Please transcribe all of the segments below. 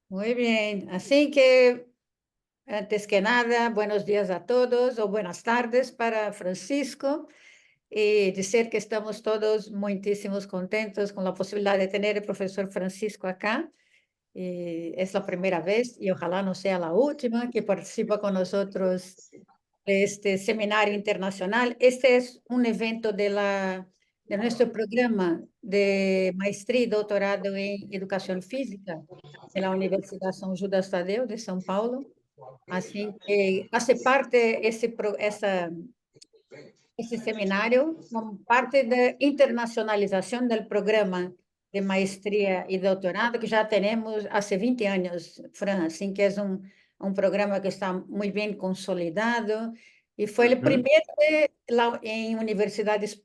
Muy bien, así que antes que nada, buenos días a todos o buenas tardes para Francisco y decir que estamos todos muitísimos contentos con la posibilidad de tener el profesor Francisco acá. Y es la primera vez y ojalá no sea la última que participa con nosotros de este seminario internacional. Este es un evento de nuestro programa de maestría y doctorado en educación física de la Universidad São Judas Tadeu de São Paulo. Así que hace parte ese seminario como parte de internacionalización del programa de maestría y doctorado que ya tenemos hace 20 años, Fran, así que es un programa que está muy bien consolidado y fue el Ujú. primero en universidades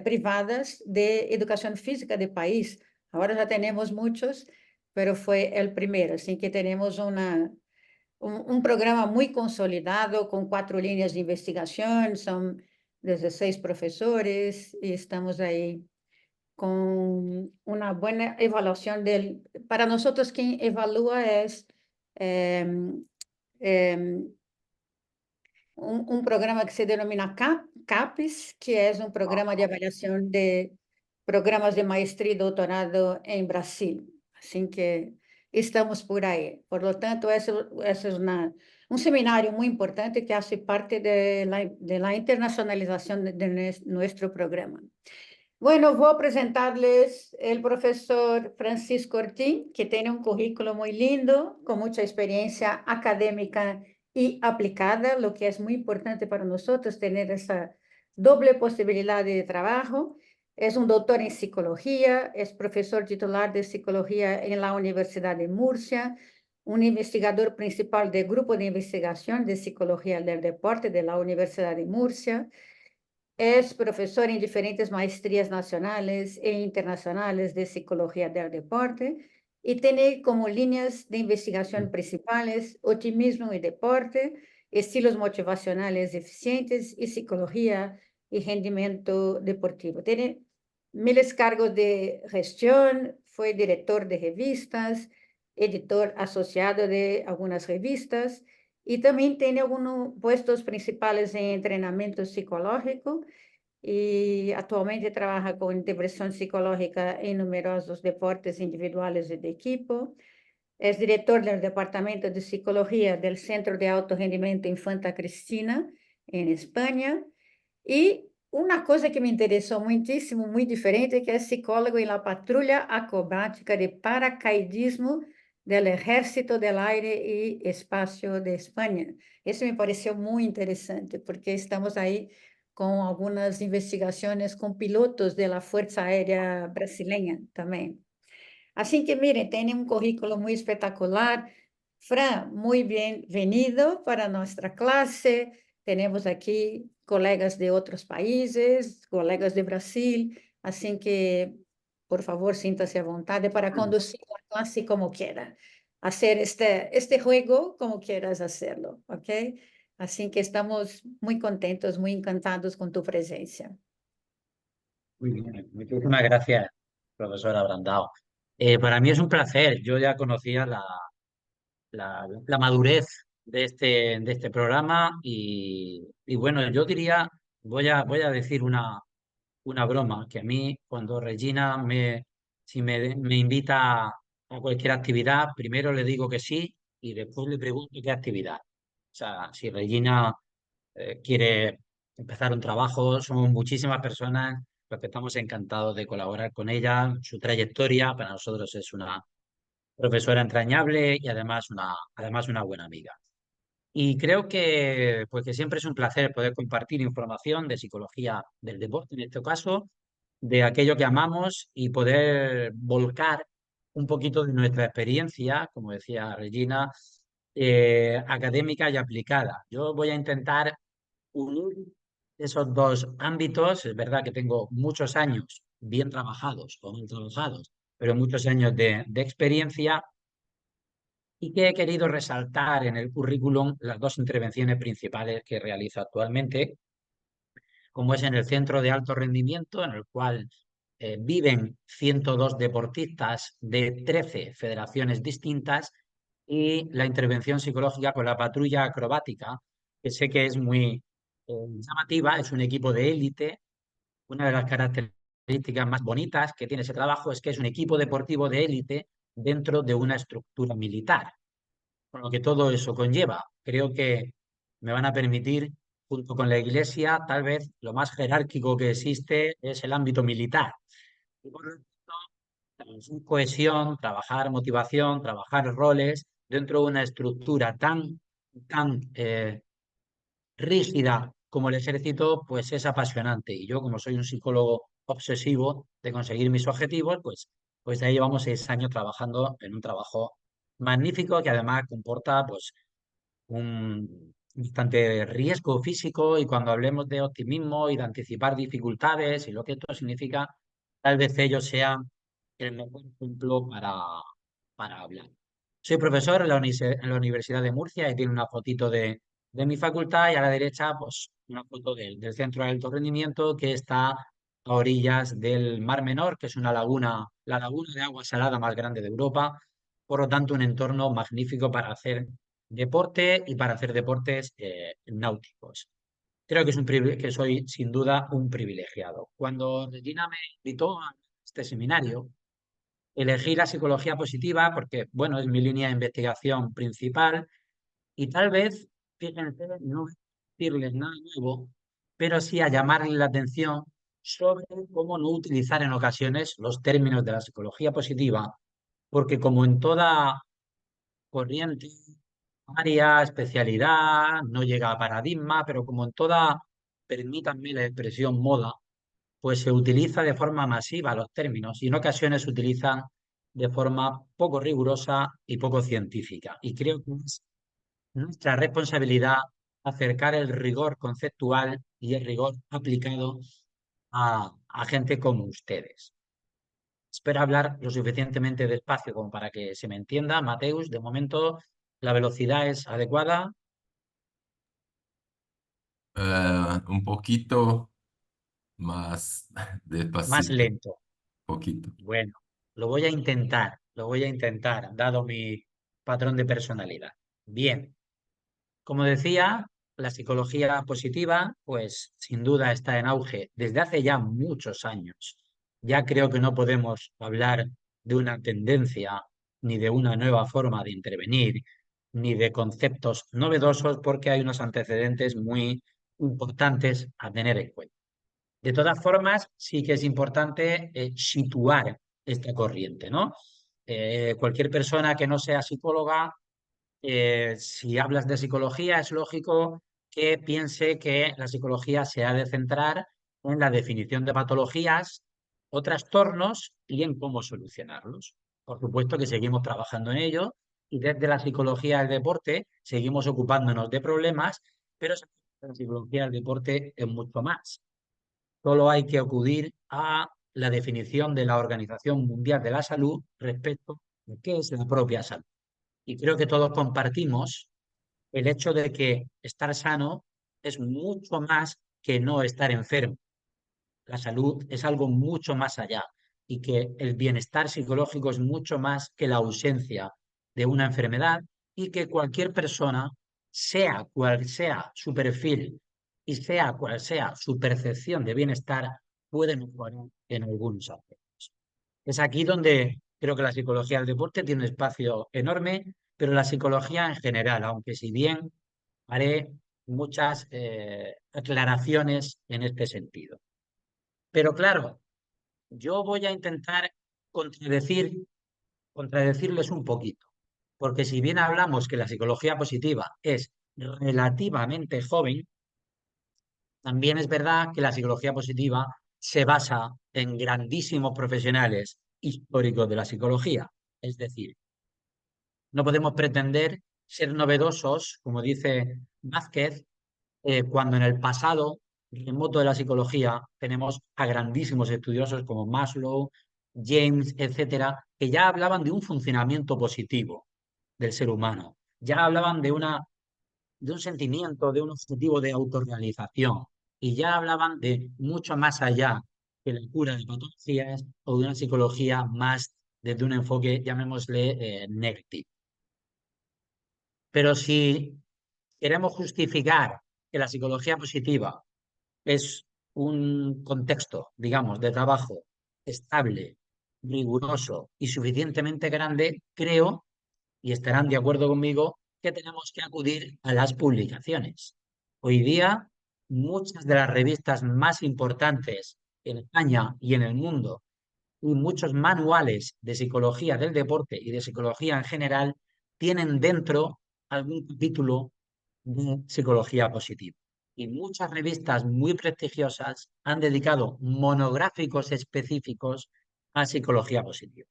privadas de educación física del país. Ahora ya tenemos muchos, pero fue el primero, así que tenemos un programa muy consolidado con 4 líneas de investigación, son 16 profesores y estamos ahí con una buena evaluación para nosotros quien evalúa es em, em, un programa que se denomina CAPES, que es un programa de avaliación de programas de maestría y doctorado en Brasil. Así que estamos por ahí. Por lo tanto, eso es un seminario muy importante que hace parte de la internacionalización de nuestro programa. Bueno, voy a presentarles el profesor Francisco Ortín, que tiene un currículo muy lindo, con mucha experiencia académica y aplicada, lo que es muy importante para nosotros, tener esa doble posibilidad de trabajo. Es un doctor en psicología, es profesor titular de psicología en la Universidad de Murcia, un investigador principal del Grupo de Investigación de Psicología del Deporte de la Universidad de Murcia. Es profesor en diferentes maestrías nacionales e internacionales de psicología del deporte y tiene como líneas de investigación principales optimismo y deporte, estilos motivacionales eficientes y psicología y rendimiento deportivo. Tiene miles cargos de gestión, fue director de revistas, editor asociado de algunas revistas y también tiene algunos puestos principales en entrenamiento psicológico y actualmente trabaja con intervención psicológica en numerosos deportes individuales y de equipo. Es director del Departamento de Psicología del Centro de Alto Rendimiento Infanta Cristina, en España. Y una cosa que me interesó muchísimo, muy diferente, que es psicólogo en la patrulla acrobática de paracaidismo del Ejército del Aire y Espacio de España. Eso me pareció muy interesante, porque estamos ahí con algunas investigaciones con pilotos de la Fuerza Aérea Brasileña también. Así que miren, tiene un currículo muy espectacular. Fran, muy bienvenido para nuestra clase. Tenemos aquí colegas de otros países, colegas de Brasil, así que, por favor, siéntase a vontade para conducir la clase como quiera, hacer este juego como quieras hacerlo, ¿ok? Así que estamos muy contentos, muy encantados con tu presencia. Muy bien, muchísimas gracias, profesora Brandao. Para mí es un placer. Yo ya conocía la madurez de este programa y bueno, yo diría, voy a decir una broma, que a mí cuando Regina si me invita a cualquier actividad, primero le digo que sí y después le pregunto qué actividad. O sea, si Regina quiere empezar un trabajo, somos muchísimas personas, los que estamos encantados de colaborar con ella. Su trayectoria para nosotros es una profesora entrañable y además una buena amiga. Y creo que siempre es un placer poder compartir información de psicología del deporte, en este caso, de aquello que amamos y poder volcar un poquito de nuestra experiencia, como decía Regina, académica y aplicada. Yo voy a intentar unir esos dos ámbitos. Es verdad que tengo muchos años bien trabajados o mal trabajados, pero muchos años de experiencia y que he querido resaltar en el currículum las dos intervenciones principales que realizo actualmente, como es en el Centro de Alto Rendimiento, en el cual viven 102 deportistas de 13 federaciones distintas y la intervención psicológica con la patrulla acrobática, que sé que es muy llamativa, es un equipo de élite. Una de las características más bonitas que tiene ese trabajo es que es un equipo deportivo de élite dentro de una estructura militar, con lo que todo eso conlleva. Creo que me van a permitir, junto con la Iglesia, tal vez lo más jerárquico que existe es el ámbito militar. Y por lo tanto, trabajar cohesión, trabajar motivación, trabajar roles dentro de una estructura tan rígida como el ejército, pues es apasionante. Y yo, como soy un psicólogo obsesivo de conseguir mis objetivos, pues de ahí llevamos 6 años trabajando en un trabajo magnífico que además comporta pues un bastante riesgo físico, y cuando hablemos de optimismo y de anticipar dificultades y lo que esto significa, tal vez ellos sean el mejor ejemplo para hablar. Soy profesor en la Universidad de Murcia y tiene una fotito de mi facultad, y a la derecha pues una foto del Centro de Alto Rendimiento que está a orillas del Mar Menor, que es una laguna, la laguna de agua salada más grande de Europa. Por lo tanto, un entorno magnífico para hacer deporte y para hacer deportes náuticos. Creo que, que soy sin duda un privilegiado. Cuando Regina me invitó a este seminario, elegí la psicología positiva porque, bueno, es mi línea de investigación principal, y tal vez, fíjense, no voy a decirles nada nuevo, pero sí a llamarles la atención sobre cómo no utilizar en ocasiones los términos de la psicología positiva, porque como en toda corriente, área, especialidad, no llega a paradigma, pero como en toda, permítanme la expresión, moda, pues se utiliza de forma masiva los términos, y en ocasiones se utilizan de forma poco rigurosa y poco científica. Y creo que es nuestra responsabilidad acercar el rigor conceptual y el rigor aplicado a gente como ustedes. Espero hablar lo suficientemente despacio como para que se me entienda. Mateus, de momento la velocidad es adecuada. Un poquito más Más despacito, lento. poquito. Bueno, lo voy a intentar, dado mi patrón de personalidad. Bien, como decía, la psicología positiva, pues sin duda está en auge desde hace ya muchos años. Ya creo que no podemos hablar de una tendencia, ni de una nueva forma de intervenir, ni de conceptos novedosos, porque hay unos antecedentes muy importantes a tener en cuenta. De todas formas, sí que es importante situar esta corriente, ¿no? Cualquier persona que no sea psicóloga, si hablas de psicología, es lógico que piense que la psicología se ha de centrar en la definición de patologías o trastornos y en cómo solucionarlos. Por supuesto que seguimos trabajando en ello, y desde la psicología del deporte seguimos ocupándonos de problemas, pero la psicología del deporte es mucho más. Solo hay que acudir a la definición de la Organización Mundial de la Salud respecto de qué es la propia salud. Y creo que todos compartimos el hecho de que estar sano es mucho más que no estar enfermo. La salud es algo mucho más allá, y que el bienestar psicológico es mucho más que la ausencia de una enfermedad, y que cualquier persona, sea cual sea su perfil y sea cual sea su percepción de bienestar, puede mejorar en algunos aspectos. Es aquí donde creo que la psicología del deporte tiene un espacio enorme, pero la psicología en general, aunque si bien haré muchas aclaraciones en este sentido. Pero claro, yo voy a intentar contradecir, contradecirles un poquito, porque si bien hablamos que la psicología positiva es relativamente joven, también es verdad que la psicología positiva se basa en grandísimos profesionales históricos de la psicología. Es decir, no podemos pretender ser novedosos, como dice Vázquez, cuando en el pasado remoto de la psicología tenemos a grandísimos estudiosos como Maslow, James, etcétera, que ya hablaban de un funcionamiento positivo del ser humano, ya hablaban de un sentimiento, de un objetivo de autorrealización, y ya hablaban de mucho más allá que la cura de patologías o de una psicología más desde un enfoque, llamémosle, negativo. Pero si queremos justificar que la psicología positiva es un contexto, digamos, de trabajo estable, riguroso y suficientemente grande, creo, y estarán de acuerdo conmigo, que tenemos que acudir a las publicaciones. Hoy día, muchas de las revistas más importantes en España y en el mundo, y muchos manuales de psicología del deporte y de psicología en general, tienen dentro algún capítulo de psicología positiva. Y muchas revistas muy prestigiosas han dedicado monográficos específicos a psicología positiva.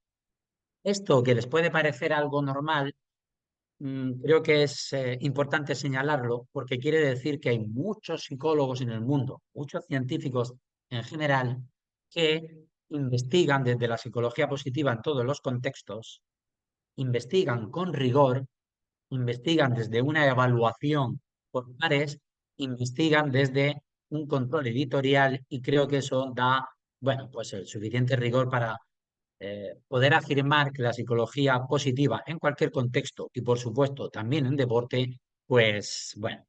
Esto que les puede parecer algo normal, creo que es importante señalarlo porque quiere decir que hay muchos psicólogos en el mundo, muchos científicos en general, que investigan desde la psicología positiva en todos los contextos, investigan con rigor, investigan desde una evaluación por pares, investigan desde un control editorial y creo que eso da, bueno, pues el suficiente rigor para poder afirmar que la psicología positiva en cualquier contexto y por supuesto también en deporte, pues bueno,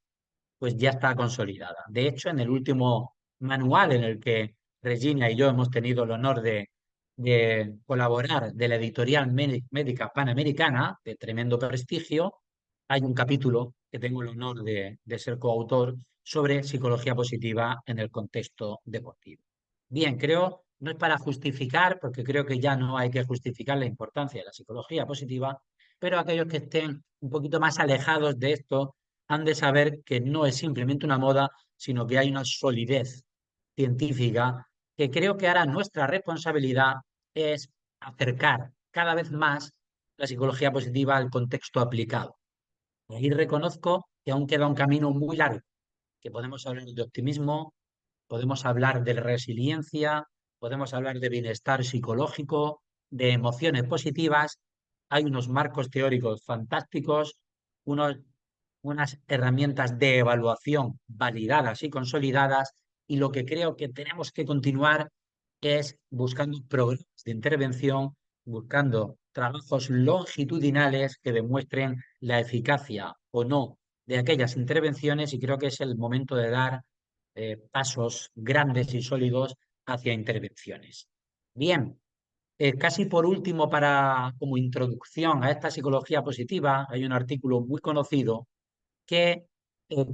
pues ya está consolidada. De hecho, en el último manual en el que Regina y yo hemos tenido el honor de colaborar de la editorial médica panamericana, de tremendo prestigio, hay un capítulo que tengo el honor de ser coautor sobre psicología positiva en el contexto deportivo. Bien, creo, no es para justificar, porque creo que ya no hay que justificar la importancia de la psicología positiva, pero aquellos que estén un poquito más alejados de esto han de saber que no es simplemente una moda, sino que hay una solidez científica que creo que ahora nuestra responsabilidad es acercar cada vez más la psicología positiva al contexto aplicado. Ahí reconozco que aún queda un camino muy largo, que podemos hablar de optimismo, podemos hablar de resiliencia, podemos hablar de bienestar psicológico, de emociones positivas. Hay unos marcos teóricos fantásticos, unos, unas herramientas de evaluación validadas y consolidadas, y lo que creo que tenemos que continuar es buscando programas de intervención, buscando trabajos longitudinales que demuestren la eficacia o no de aquellas intervenciones, y creo que es el momento de dar pasos grandes y sólidos hacia intervenciones. Bien, casi por último, como introducción a esta psicología positiva, hay un artículo muy conocido que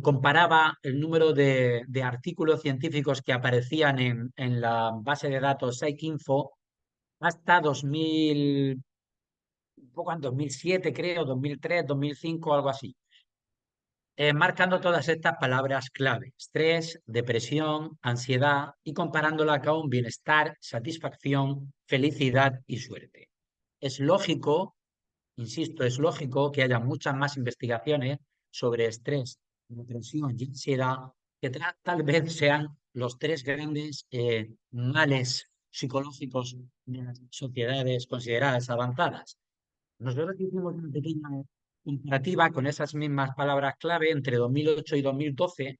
comparaba el número de artículos científicos que aparecían en la base de datos PsycInfo hasta 2000, un poco en 2007, creo, 2003, 2005, algo así, marcando todas estas palabras clave: estrés, depresión, ansiedad, y comparándola con bienestar, satisfacción, felicidad y suerte. Es lógico, insisto, es lógico que haya muchas más investigaciones sobre estrés, depresión y ansiedad, que tal vez sean los tres grandes males psicológicos de las sociedades consideradas avanzadas. Nosotros hicimos una pequeña comparativa con esas mismas palabras clave entre 2008 y 2012,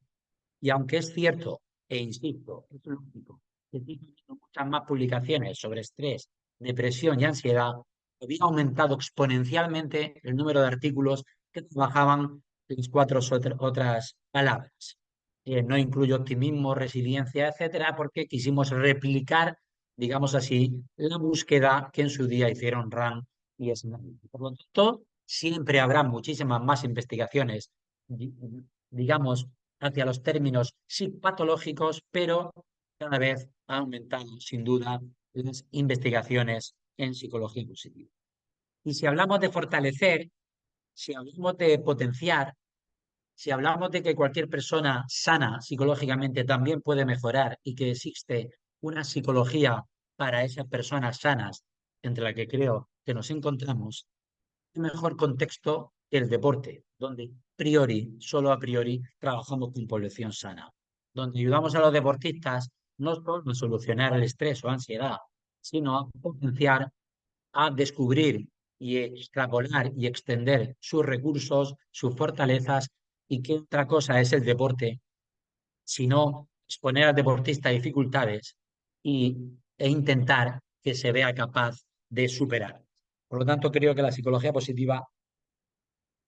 y aunque es cierto, e insisto, es lógico, que tiene muchas más publicaciones sobre estrés, depresión y ansiedad, había aumentado exponencialmente el número de artículos que trabajaban las cuatro otras palabras. No incluyo optimismo, resiliencia, etcétera, porque quisimos replicar, digamos así, la búsqueda que en su día hicieron Rand y Snell. Por lo tanto, siempre habrá muchísimas más investigaciones, digamos, hacia los términos psicopatológicos, pero cada vez ha aumentado, sin duda, las investigaciones en psicología positiva. Y si hablamos de fortalecer, si hablamos de potenciar, si hablamos de que cualquier persona sana psicológicamente también puede mejorar y que existe una psicología para esas personas sanas, entre la que creo que nos encontramos, qué mejor contexto que el deporte, donde solo a priori, trabajamos con población sana, donde ayudamos a los deportistas no solo a solucionar el estrés o ansiedad, sino a potenciar, a descubrir y extrapolar y extender sus recursos, sus fortalezas, y qué otra cosa es el deporte, sino exponer al deportista a dificultades e intentar que se vea capaz de superar. Por lo tanto, creo que la psicología positiva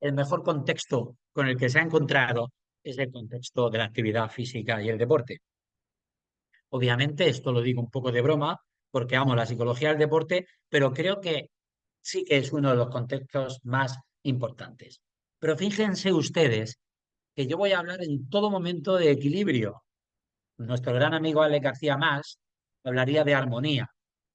el mejor contexto con el que se ha encontrado es el contexto de la actividad física y el deporte. Obviamente, esto lo digo un poco de broma, porque amo la psicología del deporte, pero creo que sí que es uno de los contextos más importantes. Pero fíjense ustedes que yo voy a hablar en todo momento de equilibrio. Nuestro gran amigo Alex García Mas hablaría de armonía,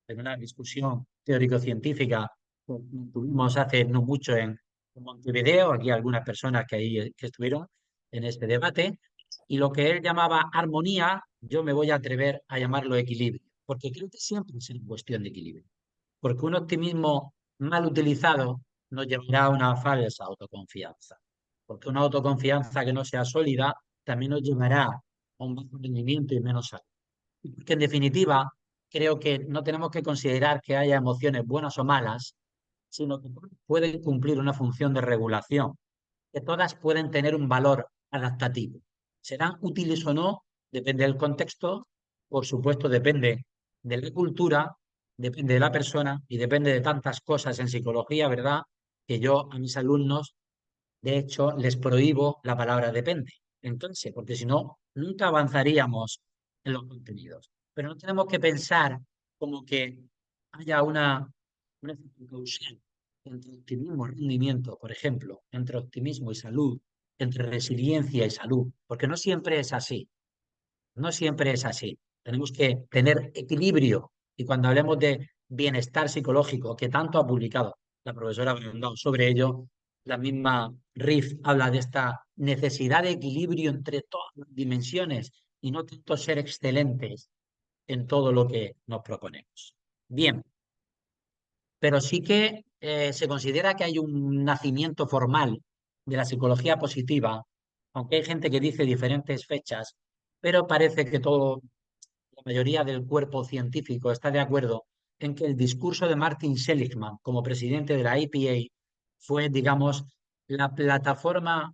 en una discusión teórico-científica que tuvimos hace no mucho en Montevideo, aquí algunas personas que estuvieron en este debate, y lo que él llamaba armonía, yo me voy a atrever a llamarlo equilibrio, porque creo que siempre es una cuestión de equilibrio, porque un optimismo mal utilizado nos llevará a una falsa autoconfianza, porque una autoconfianza que no sea sólida también nos llevará a un bajo rendimiento y menos salud. Porque en definitiva, creo que no tenemos que considerar que haya emociones buenas o malas, sino que pueden cumplir una función de regulación, que todas pueden tener un valor adaptativo. ¿Serán útiles o no? Depende del contexto, por supuesto depende de la cultura, depende de la persona y depende de tantas cosas en psicología, ¿verdad? Que yo a mis alumnos, de hecho, les prohíbo la palabra depende. Entonces, porque si no, nunca avanzaríamos en los contenidos. Pero no tenemos que pensar como que haya un efecto causal entre optimismo y rendimiento, por ejemplo, entre optimismo y salud, entre resiliencia y salud, porque no siempre es así. No siempre es así. Tenemos que tener equilibrio. Y cuando hablemos de bienestar psicológico, que tanto ha publicado la profesora Brandao sobre ello, la misma Riff habla de esta necesidad de equilibrio entre todas las dimensiones y no tanto ser excelentes en todo lo que nos proponemos. Bien, pero sí que se considera que hay un nacimiento formal de la psicología positiva, aunque hay gente que dice diferentes fechas, pero parece que la mayoría del cuerpo científico está de acuerdo en que el discurso de Martin Seligman como presidente de la APA fue, digamos, la plataforma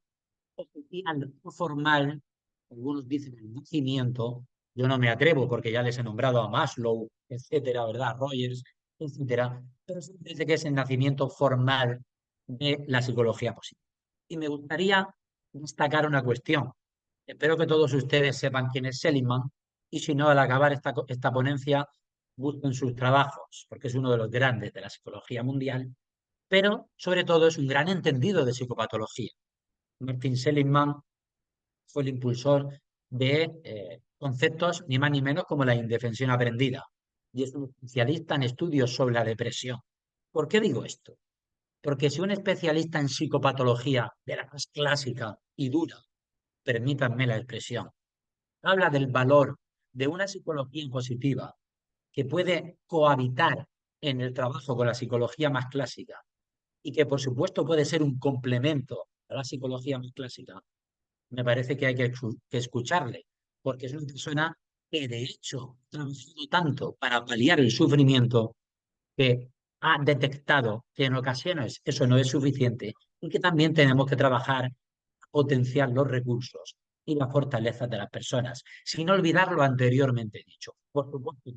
oficial o formal, algunos dicen el nacimiento, yo no me atrevo porque ya les he nombrado a Maslow, etcétera, ¿verdad? Rogers, etcétera, pero sí me parece que es el nacimiento formal de la psicología positiva. Y me gustaría destacar una cuestión. Espero que todos ustedes sepan quién es Seligman y si no, al acabar esta ponencia, busquen sus trabajos, porque es uno de los grandes de la psicología mundial, pero sobre todo es un gran entendido de psicopatología. Martin Seligman fue el impulsor de conceptos ni más ni menos como la indefensión aprendida y es un especialista en estudios sobre la depresión. ¿Por qué digo esto? Porque si un especialista en psicopatología de la más clásica y dura, permítanme la expresión, habla del valor de una psicología positiva que puede cohabitar en el trabajo con la psicología más clásica y que por supuesto puede ser un complemento a la psicología más clásica, me parece que hay que escucharle, porque es una persona que de hecho ha trabajado tanto para paliar el sufrimiento que ha detectado que en ocasiones eso no es suficiente y que también tenemos que trabajar, potenciar los recursos y las fortalezas de las personas, sin olvidar lo anteriormente dicho. Por supuesto,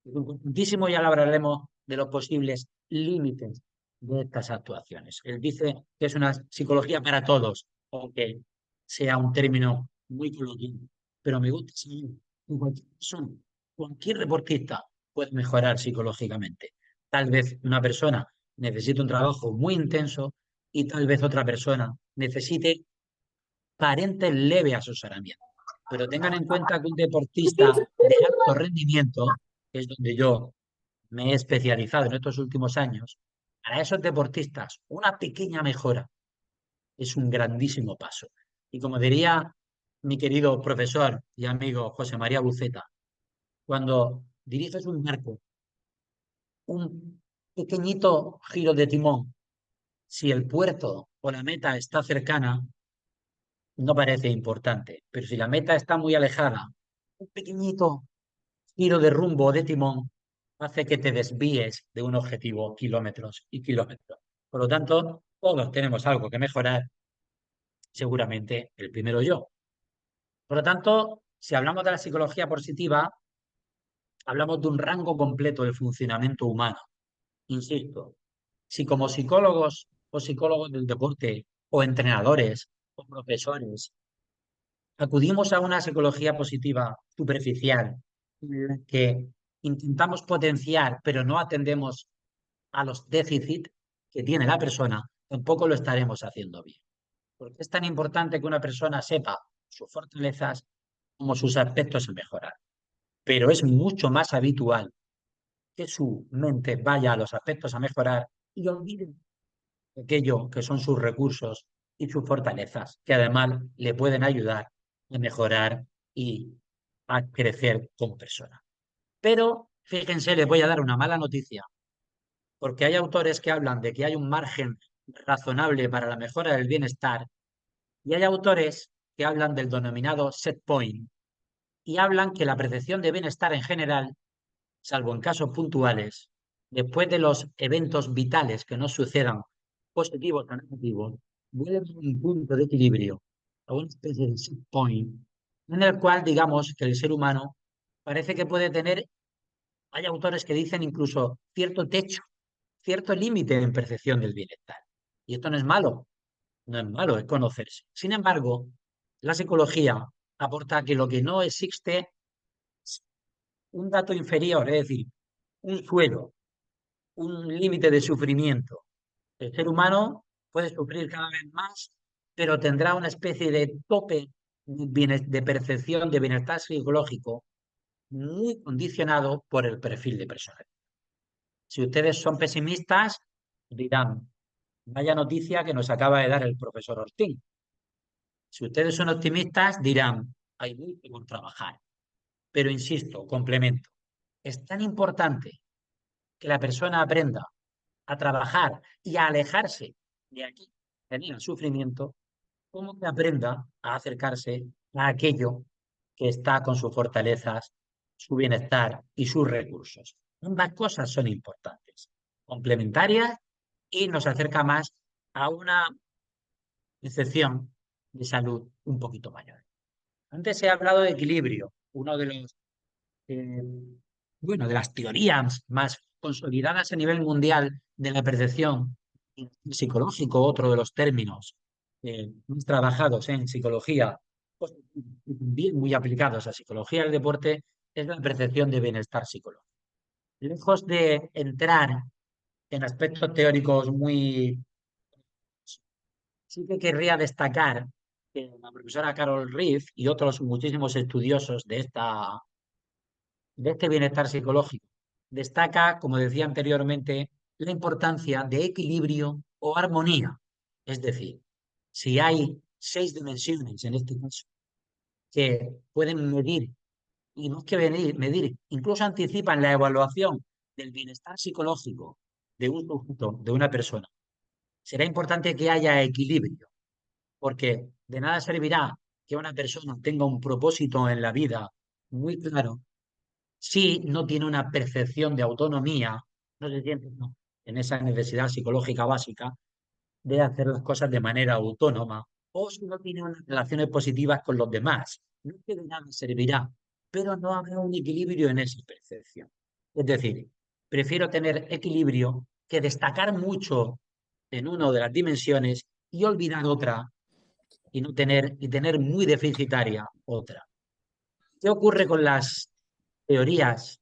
es importantísimo, ya lo hablaremos de los posibles límites de estas actuaciones. Él dice que es una psicología para todos, aunque sea un término muy coloquial, pero me gusta saber que cualquier persona, cualquier deportista puede mejorar psicológicamente. Tal vez una persona necesite un trabajo muy intenso y tal vez otra persona necesite parentes leve asesoramiento. Pero tengan en cuenta que un deportista de alto rendimiento, que es donde yo me he especializado en estos últimos años, para esos deportistas una pequeña mejora es un grandísimo paso. Y como diría mi querido profesor y amigo José María Buceta, cuando diriges un barco, un pequeñito giro de timón, si el puerto o la meta está cercana, no parece importante, pero si la meta está muy alejada, un pequeñito giro de rumbo o de timón hace que te desvíes de un objetivo kilómetros y kilómetros. Por lo tanto, todos tenemos algo que mejorar, seguramente el primero yo. Por lo tanto, si hablamos de la psicología positiva, hablamos de un rango completo del funcionamiento humano. Insisto, si como psicólogos o psicólogos del deporte o entrenadores, o profesores, acudimos a una psicología positiva superficial, en la que intentamos potenciar, pero no atendemos a los déficits que tiene la persona, tampoco lo estaremos haciendo bien. Porque es tan importante que una persona sepa sus fortalezas como sus aspectos a mejorar. Pero es mucho más habitual que su mente vaya a los aspectos a mejorar y olvide aquello que son sus recursos y sus fortalezas, que además le pueden ayudar a mejorar y a crecer como persona. Pero fíjense, les voy a dar una mala noticia, porque hay autores que hablan de que hay un margen razonable para la mejora del bienestar y hay autores que hablan del denominado set point y hablan que la percepción de bienestar en general, salvo en casos puntuales, después de los eventos vitales que nos sucedan, positivos o negativos, vuelve a un punto de equilibrio, a una especie de set point, en el cual digamos que el ser humano parece que puede tener, hay autores que dicen incluso cierto techo, cierto límite en percepción del bienestar. Y esto no es malo, no es malo, es conocerse. Sin embargo, la psicología aporta que lo que no existe es un dato inferior, es decir, un suelo, un límite de sufrimiento. El ser humano puede sufrir cada vez más, pero tendrá una especie de tope de percepción de bienestar psicológico muy condicionado por el perfil de personalidad. Si ustedes son pesimistas, dirán, vaya noticia que nos acaba de dar el profesor Ortín. Si ustedes son optimistas, dirán, hay mucho por trabajar. Pero insisto, complemento, es tan importante que la persona aprenda a trabajar y a alejarse de aquí, tener el sufrimiento, como que aprenda a acercarse a aquello que está con sus fortalezas, su bienestar y sus recursos. Ambas cosas son importantes, complementarias y nos acerca más a una excepción de salud un poquito mayor. Antes he hablado de equilibrio, uno de los eh, bueno, de las teorías más consolidadas a nivel mundial de la percepción psicológico, otro de los términos más trabajados en psicología, pues, bien muy aplicados a psicología del deporte, es la percepción de bienestar psicológico. Lejos de entrar en aspectos teóricos muy... Sí que querría destacar que la profesora Carol Reeve y otros muchísimos estudiosos de este bienestar psicológico. Destaca, como decía anteriormente, la importancia de equilibrio o armonía. Es decir, si hay 6 dimensiones en este caso que pueden medir, y no es que medir, incluso anticipan la evaluación del bienestar psicológico de un sujeto, de una persona, será importante que haya equilibrio, porque de nada servirá que una persona tenga un propósito en la vida muy claro si no tiene una percepción de autonomía, no se siente en esa necesidad psicológica básica de hacer las cosas de manera autónoma, o si no tiene unas relaciones positivas con los demás. No es que de nada servirá, pero no habrá un equilibrio en esa percepción. Es decir, prefiero tener equilibrio que destacar mucho en una de las dimensiones y olvidar otra y no tener y tener muy deficitaria otra. ¿Qué ocurre con las teorías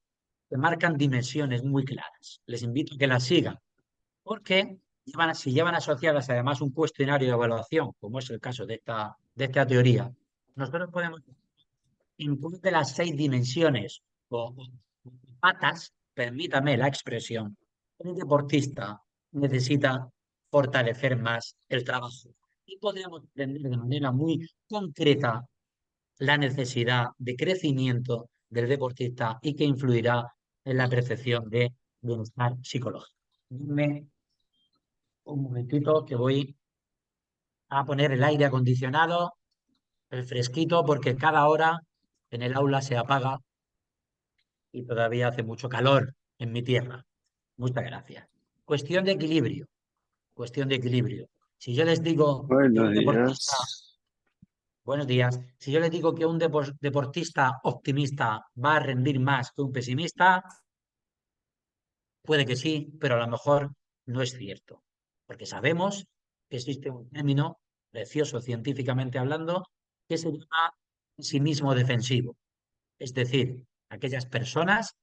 que marcan dimensiones muy claras? Les invito a que las sigan, porque si llevan asociadas además un cuestionario de evaluación, como es el caso de esta teoría, nosotros podemos, en cuál de las 6 dimensiones o patas, permítame la expresión, un deportista necesita fortalecer más el trabajo. Y podemos entender de manera muy concreta la necesidad de crecimiento del deportista y que influirá en la percepción de bienestar psicológico. Dime un momentito que voy a poner el aire acondicionado, el fresquito, porque cada hora en el aula se apaga y todavía hace mucho calor en mi tierra. Muchas gracias. Cuestión de equilibrio, cuestión de equilibrio. Si yo les digo que un Buenos deportista... días. Buenos días. Si yo les digo que un deportista optimista va a rendir más que un pesimista, puede que sí, pero a lo mejor no es cierto. Porque sabemos que existe un término precioso científicamente hablando que se llama pesimismo defensivo. Es decir, aquellas personas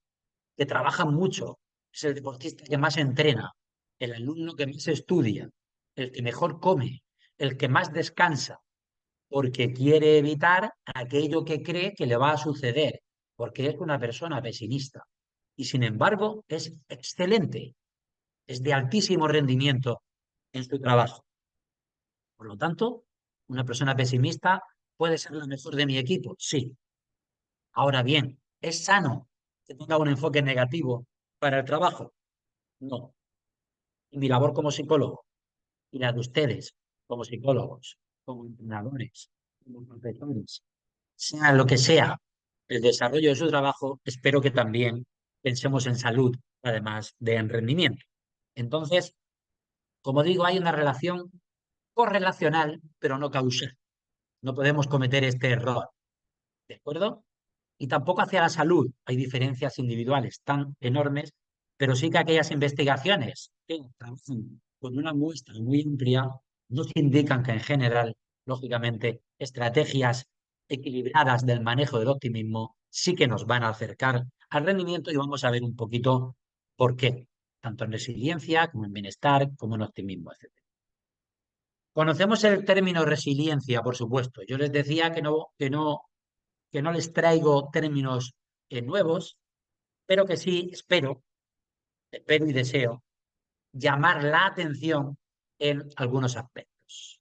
que trabajan mucho, es el deportista que más entrena, el alumno que más estudia, el que mejor come, el que más descansa, porque quiere evitar aquello que cree que le va a suceder, porque es una persona pesimista. Y sin embargo, es excelente, es de altísimo rendimiento en su trabajo. Por lo tanto, una persona pesimista puede ser la mejor de mi equipo, sí. Ahora bien, ¿es sano que tenga un enfoque negativo para el trabajo? No. Y mi labor como psicólogo y la de ustedes como psicólogos, como entrenadores, como profesores, sea lo que sea el desarrollo de su trabajo, espero que también pensemos en salud, además de en rendimiento. Entonces, como digo, hay una relación correlacional, pero no causal. No podemos cometer este error, ¿de acuerdo? Y tampoco hacia la salud hay diferencias individuales tan enormes, pero sí que aquellas investigaciones que trabajan con una muestra muy amplia nos indican que en general, lógicamente, estrategias equilibradas del manejo del optimismo sí que nos van a acercar al rendimiento y vamos a ver un poquito por qué, tanto en resiliencia como en bienestar, como en optimismo, etc. Conocemos el término resiliencia, por supuesto. Yo les decía que no les traigo términos nuevos, pero que sí espero y deseo llamar la atención en algunos aspectos.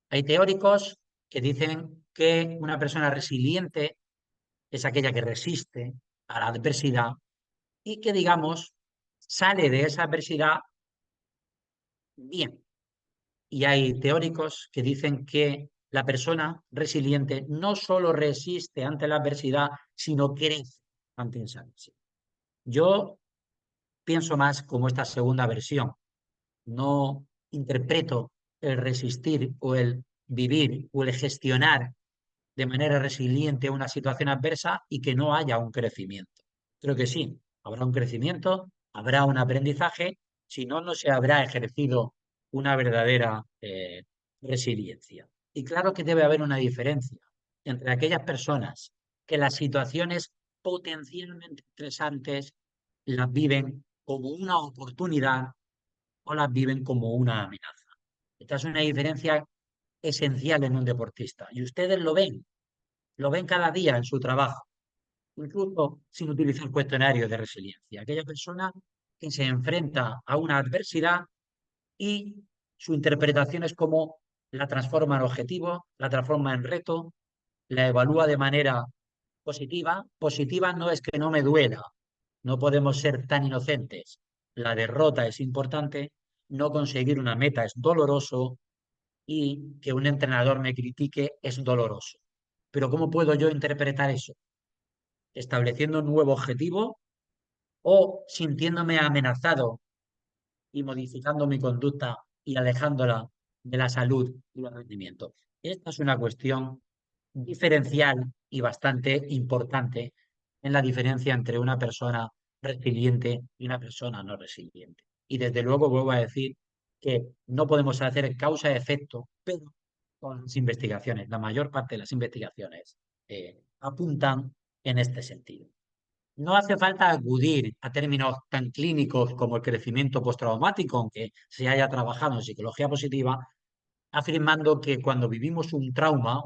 Hay teóricos que dicen que una persona resiliente es aquella que resiste a la adversidad y que, digamos, sale de esa adversidad bien. Y hay teóricos que dicen que la persona resiliente no solo resiste ante la adversidad, sino crece ante esa adversidad. Yo pienso más como esta segunda versión. No interpreto el resistir o el vivir o el gestionar de manera resiliente una situación adversa y que no haya un crecimiento. Creo que sí, habrá un crecimiento, habrá un aprendizaje, si no, no se habrá ejercido una verdadera resiliencia. Y claro que debe haber una diferencia entre aquellas personas que las situaciones potencialmente estresantes las viven como una oportunidad o las viven como una amenaza. Esta es una diferencia esencial en un deportista y ustedes lo ven cada día en su trabajo, incluso sin utilizar cuestionarios de resiliencia. Aquella persona que se enfrenta a una adversidad y su interpretación es como la transforma en objetivo, la transforma en reto, la evalúa de manera positiva. Positiva no es que no me duela, no podemos ser tan inocentes. La derrota es importante, no conseguir una meta es doloroso y que un entrenador me critique es doloroso. Pero ¿cómo puedo yo interpretar eso? ¿Estableciendo un nuevo objetivo o sintiéndome amenazado y modificando mi conducta y alejándola de la salud y del rendimiento? Esta es una cuestión diferencial y bastante importante en la diferencia entre una persona resiliente y una persona no resiliente. Y desde luego vuelvo a decir que no podemos hacer causa-efecto, pero con las investigaciones, la mayor parte de las investigaciones apuntan en este sentido. No hace falta acudir a términos tan clínicos como el crecimiento postraumático, aunque se haya trabajado en psicología positiva, afirmando que cuando vivimos un trauma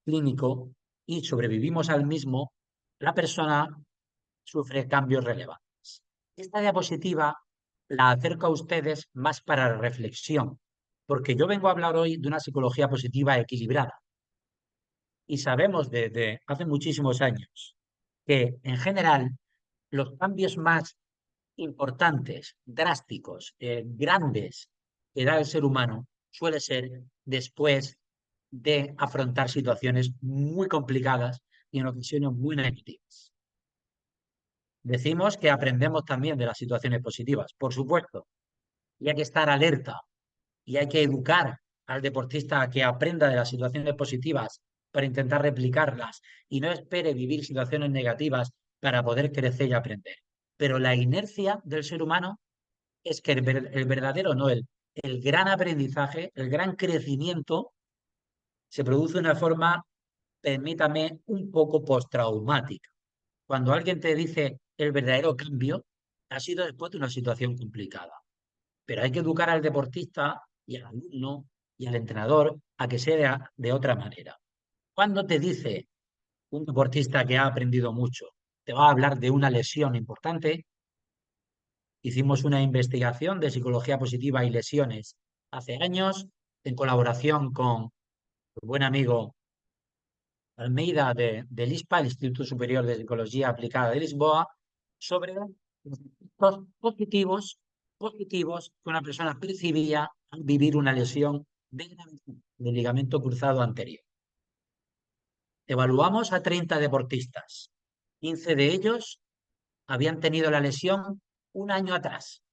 clínico y sobrevivimos al mismo, la persona sufre cambios relevantes. Esta diapositiva la acerco a ustedes más para la reflexión, porque yo vengo a hablar hoy de una psicología positiva equilibrada. Y sabemos desde hace muchísimos años que, en general, los cambios más importantes, drásticos, grandes que da el ser humano suele ser después de afrontar situaciones muy complicadas y en ocasiones muy negativas. Decimos que aprendemos también de las situaciones positivas, por supuesto, y hay que estar alerta y hay que educar al deportista a que aprenda de las situaciones positivas para intentar replicarlas y no espere vivir situaciones negativas para poder crecer y aprender. Pero la inercia del ser humano es que el verdadero, no el gran aprendizaje, el gran crecimiento se produce de una forma, permítame, un poco postraumática. Cuando alguien te dice el verdadero cambio, ha sido después de una situación complicada. Pero hay que educar al deportista y al alumno y al entrenador a que sea de otra manera. Cuando te dice un deportista que ha aprendido mucho, te va a hablar de una lesión importante. Hicimos una investigación de psicología positiva y lesiones hace años en colaboración con un buen amigo Almeida del ISPA, el Instituto Superior de Psicología Aplicada de Lisboa, sobre los efectos positivos que una persona percibía al vivir una lesión del ligamento cruzado anterior. Evaluamos a 30 deportistas. 15 de ellos habían tenido la lesión un año atrás.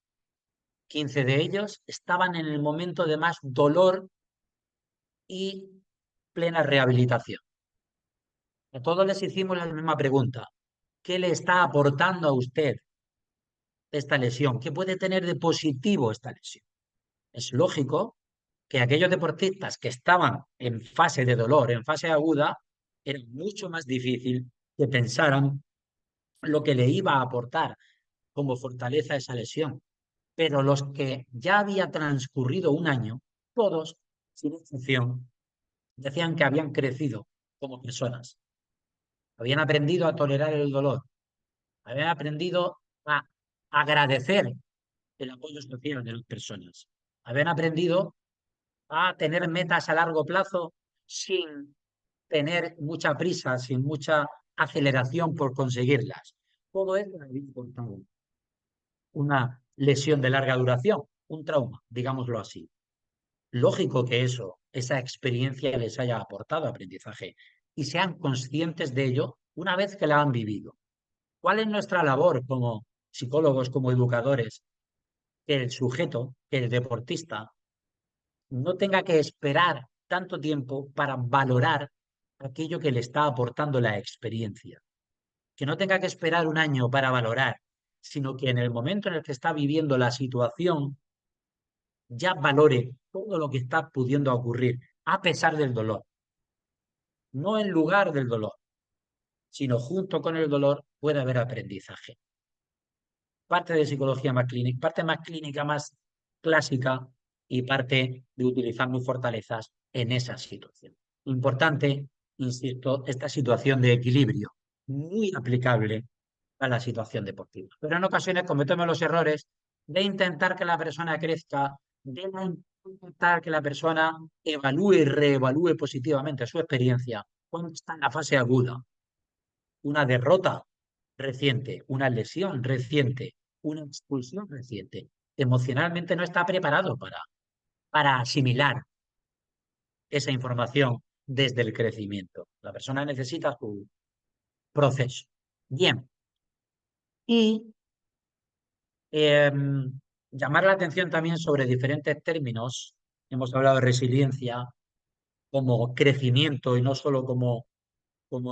15 de ellos estaban en el momento de más dolor y plena rehabilitación. A todos les hicimos la misma pregunta. ¿Qué le está aportando a usted esta lesión? ¿Qué puede tener de positivo esta lesión? Es lógico que aquellos deportistas que estaban en fase de dolor, en fase aguda, era mucho más difícil que pensaran lo que le iba a aportar como fortaleza esa lesión. Pero los que ya había transcurrido un año, todos, sin excepción, decían que habían crecido como personas, habían aprendido a tolerar el dolor, habían aprendido a agradecer el apoyo social de las personas, habían aprendido a tener metas a largo plazo sin tener mucha prisa, sin mucha aceleración por conseguirlas. Todo eso había importado una lesión de larga duración, un trauma, digámoslo así. Lógico que esa experiencia les haya aportado aprendizaje y sean conscientes de ello una vez que la han vivido. ¿Cuál es nuestra labor como psicólogos, como educadores? Que el sujeto, que el deportista, no tenga que esperar tanto tiempo para valorar aquello que le está aportando la experiencia. Que no tenga que esperar un año para valorar, sino que en el momento en el que está viviendo la situación ya valore todo lo que está pudiendo ocurrir, a pesar del dolor. No en lugar del dolor, sino junto con el dolor puede haber aprendizaje. Parte de psicología más clínica, parte más clínica, más clásica y parte de utilizar mis fortalezas en esa situación. Importante, insisto, esta situación de equilibrio, muy aplicable a la situación deportiva. Pero en ocasiones cometemos los errores de intentar que la persona crezca, de intentar que la persona evalúe y reevalúe positivamente su experiencia cuando está en la fase aguda. Una derrota reciente, una lesión reciente, una expulsión reciente. Emocionalmente no está preparado para asimilar esa información desde el crecimiento. La persona necesita su proceso. Bien. Y llamar la atención también sobre diferentes términos. Hemos hablado de resiliencia como crecimiento y no solo como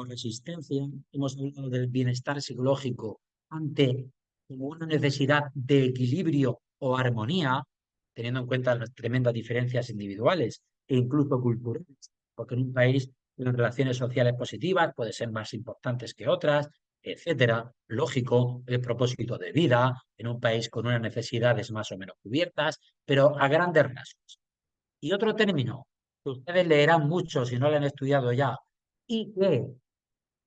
resistencia. Hemos hablado del bienestar psicológico ante como una necesidad de equilibrio o armonía, teniendo en cuenta las tremendas diferencias individuales e incluso culturales, porque en un país las relaciones sociales positivas pueden ser más importantes que otras, etcétera. Lógico, el propósito de vida en un país con unas necesidades más o menos cubiertas, pero a grandes rasgos. Y otro término que ustedes leerán mucho si no lo han estudiado ya y que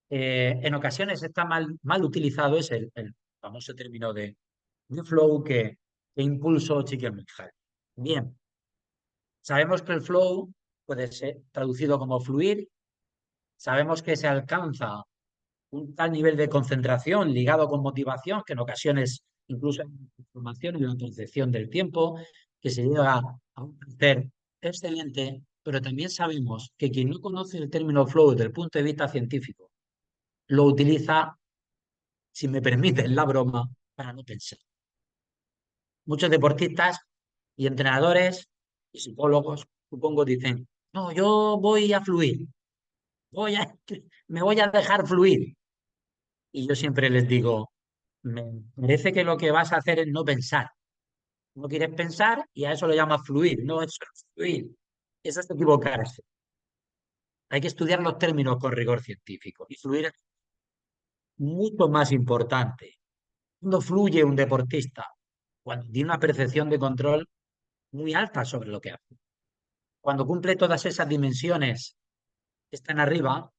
en ocasiones está mal utilizado, es el famoso término de flow que impulsó Csikszentmihalyi. Bien, sabemos que el flow puede ser traducido como fluir, sabemos que se alcanza un tal nivel de concentración ligado con motivación que en ocasiones incluso hay transformación en la percepción del tiempo, que se llega a un placer excelente, pero también sabemos que quien no conoce el término flow desde el punto de vista científico lo utiliza, si me permiten la broma, para no pensar. Muchos deportistas y entrenadores y psicólogos, supongo, dicen, no, yo voy a fluir, voy a, me voy a dejar fluir. Y yo siempre les digo, me parece que lo que vas a hacer es no pensar. No quieres pensar y a eso lo llamas fluir. No, eso es fluir. Eso es equivocarse. Hay que estudiar los términos con rigor científico. Y fluir es mucho más importante. Cuando fluye un deportista, cuando tiene una percepción de control muy alta sobre lo que hace. Cuando cumple todas esas dimensiones que están arriba,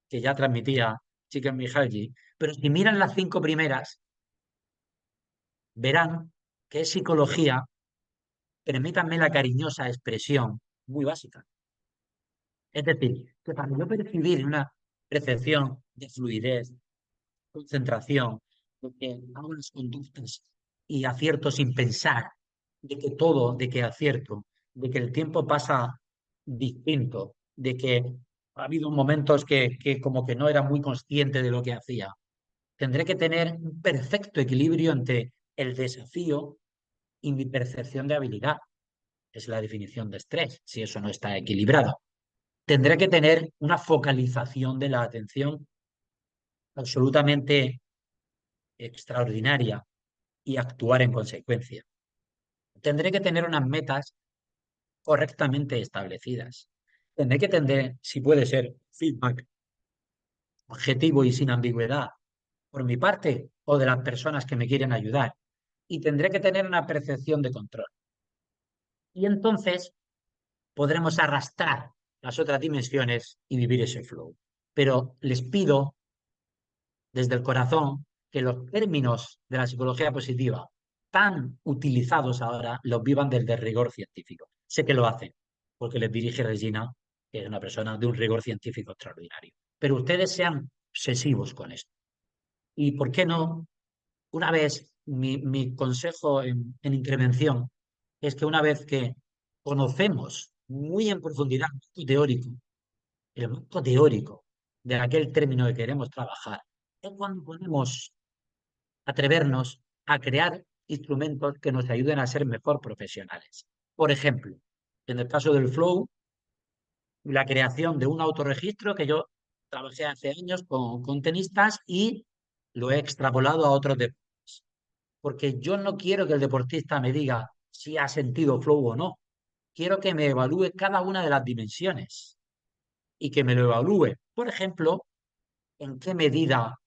que ya transmitía Csikszentmihalyi, pero si miran las 5 primeras, verán que es psicología, permítanme la cariñosa expresión, muy básica. Es decir, que para yo percibir una percepción de fluidez, concentración, de que hago las conductas y acierto sin pensar, de que todo, de que acierto, de que el tiempo pasa distinto, de que ha habido momentos que como que no era muy consciente de lo que hacía. Tendré que tener un perfecto equilibrio entre el desafío y mi percepción de habilidad. Es la definición de estrés, si eso no está equilibrado. Tendré que tener una focalización de la atención absolutamente extraordinaria y actuar en consecuencia. Tendré que tener unas metas correctamente establecidas. Tendré que tener, si puede ser, feedback objetivo y sin ambigüedad por mi parte o de las personas que me quieren ayudar. Y tendré que tener una percepción de control. Y entonces podremos arrastrar las otras dimensiones y vivir ese flow. Pero les pido desde el corazón que los términos de la psicología positiva tan utilizados ahora los vivan desde el rigor científico. Sé que lo hacen, porque les dirige Regina, que es una persona de un rigor científico extraordinario. Pero ustedes sean obsesivos con esto. ¿Y por qué no? Una vez, mi consejo en intervención es que una vez que conocemos muy en profundidad el marco teórico de aquel término que queremos trabajar, es cuando podemos atrevernos a crear instrumentos que nos ayuden a ser mejor profesionales. Por ejemplo, en el caso del flow, la creación de un autorregistro que yo trabajé hace años con tenistas y lo he extrapolado a otros deportes. Porque yo no quiero que el deportista me diga si ha sentido flow o no. Quiero que me evalúe cada una de las dimensiones y que me lo evalúe. Por ejemplo, en qué medida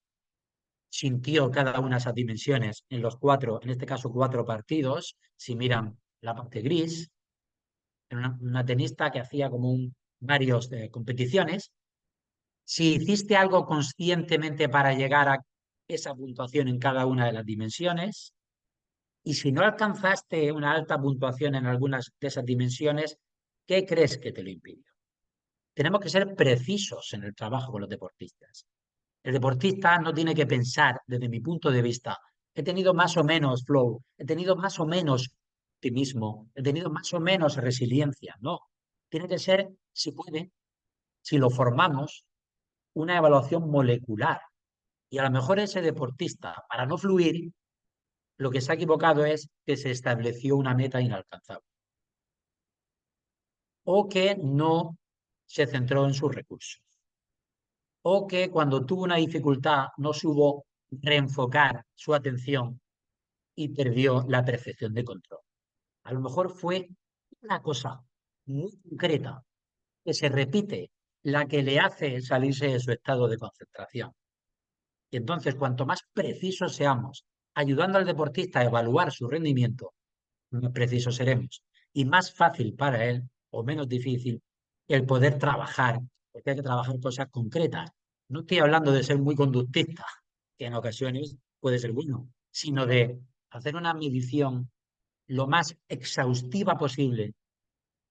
sintió cada una de esas dimensiones en los 4, en este caso 4 partidos, si miran la parte gris, en una tenista que hacía como varios competiciones, si hiciste algo conscientemente para llegar a esa puntuación en cada una de las dimensiones, y si no alcanzaste una alta puntuación en algunas de esas dimensiones, ¿qué crees que te lo impidió? Tenemos que ser precisos en el trabajo con los deportistas. El deportista no tiene que pensar, desde mi punto de vista, he tenido más o menos flow, he tenido más o menos optimismo, he tenido más o menos resiliencia. No, tiene que ser, si puede, si lo formamos, una evaluación molecular. Y a lo mejor ese deportista, para no fluir, lo que se ha equivocado es que se estableció una meta inalcanzable o que no se centró en sus recursos o que cuando tuvo una dificultad no supo reenfocar su atención y perdió la percepción de control. A lo mejor fue una cosa muy concreta que se repite la que le hace salirse de su estado de concentración. Y entonces, cuanto más precisos seamos, ayudando al deportista a evaluar su rendimiento, más precisos seremos. Y más fácil para él, o menos difícil, el poder trabajar, porque hay que trabajar cosas concretas. No estoy hablando de ser muy conductista, que en ocasiones puede ser bueno, sino de hacer una medición lo más exhaustiva posible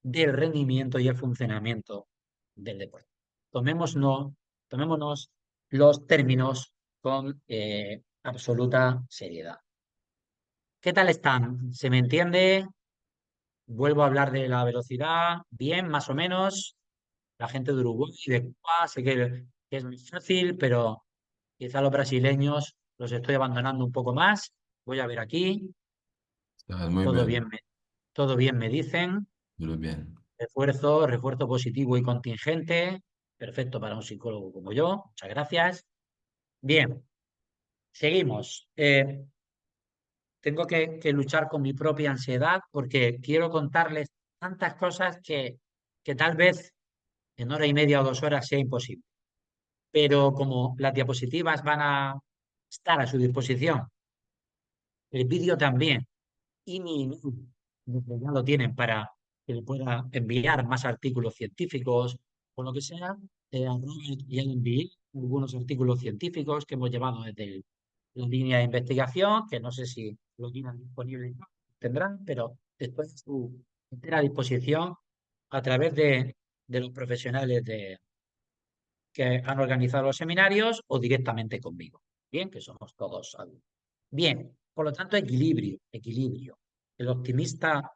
del rendimiento y el funcionamiento del deporte. Tomémonos los términos con absoluta seriedad. ¿Qué tal están? ¿Se me entiende? Vuelvo a hablar de la velocidad. Bien, más o menos. La gente de Uruguay y de Cuba, sé que es muy fácil, pero quizá los brasileños los estoy abandonando un poco más. Voy a ver aquí. Estás muy Todo bien, bien, todo bien me dicen. muy bien. Refuerzo positivo y contingente. Perfecto para un psicólogo como yo. Muchas gracias. Bien, seguimos. tengo que luchar con mi propia ansiedad porque quiero contarles tantas cosas que tal vez en hora y media o 2 horas sea imposible. Pero como las diapositivas van a estar a su disposición, el vídeo también, y mi email, ya lo tienen para que le pueda enviar más artículos científicos o lo que sea, a Robert ya le envié algunos artículos científicos que hemos llevado desde la línea de investigación, que no sé si lo tienen disponible, tendrán, pero estoy a su entera disposición a través de los profesionales que han organizado los seminarios o directamente conmigo. Bien, que somos todos alumnos. Bien, por lo tanto, equilibrio, equilibrio. ¿El optimista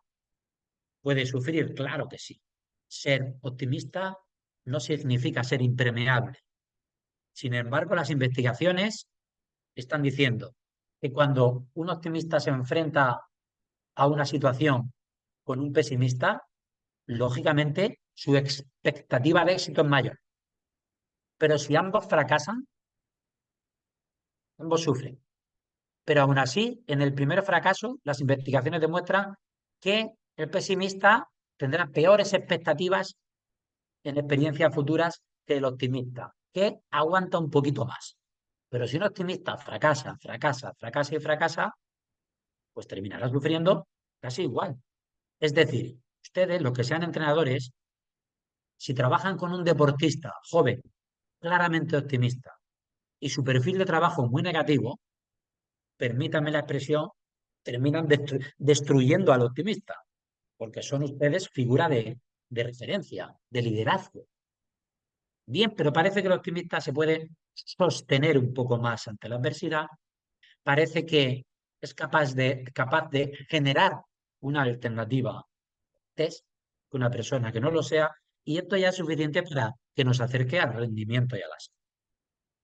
puede sufrir? Claro que sí. Ser optimista no significa ser impermeable. Sin embargo, las investigaciones están diciendo que cuando un optimista se enfrenta a una situación con un pesimista, lógicamente su expectativa de éxito es mayor. Pero si ambos fracasan, ambos sufren. Pero aún así, en el primer fracaso, las investigaciones demuestran que el pesimista tendrá peores expectativas en experiencias futuras que el optimista, que aguanta un poquito más. Pero si un optimista fracasa, fracasa, fracasa y fracasa, pues terminará sufriendo casi igual. Es decir, ustedes, los que sean entrenadores, si trabajan con un deportista joven, claramente optimista, y su perfil de trabajo muy negativo, permítanme la expresión, terminan destruyendo al optimista, porque son ustedes figura de referencia, de liderazgo. Bien, pero parece que el optimista se puede sostener un poco más ante la adversidad, parece que es capaz de generar una alternativa test que una persona que no lo sea, y esto ya es suficiente para que nos acerque al rendimiento y a las.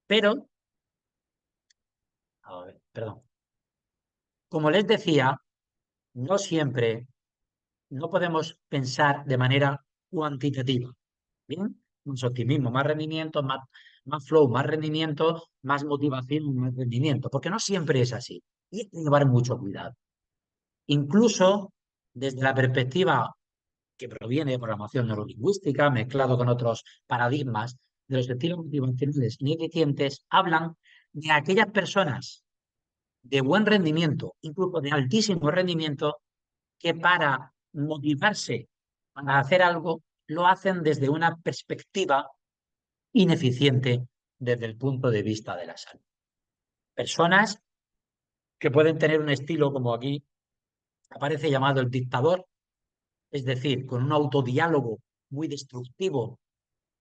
Pero, a ver, perdón, como les decía, no siempre, no podemos pensar de manera cuantitativa. ¿Bien? Más optimismo, más rendimiento, más flow, más rendimiento, más motivación, más rendimiento, porque no siempre es así. Y hay que llevar mucho cuidado. Incluso desde la perspectiva que proviene de programación neurolingüística, mezclado con otros paradigmas de los estilos motivacionales ineficientes, hablan de aquellas personas de buen rendimiento, incluso de altísimo rendimiento, que para motivarse para hacer algo lo hacen desde una perspectiva ineficiente desde el punto de vista de la salud. Personas que pueden tener un estilo como aquí aparece llamado el dictador, es decir, con un autodiálogo muy destructivo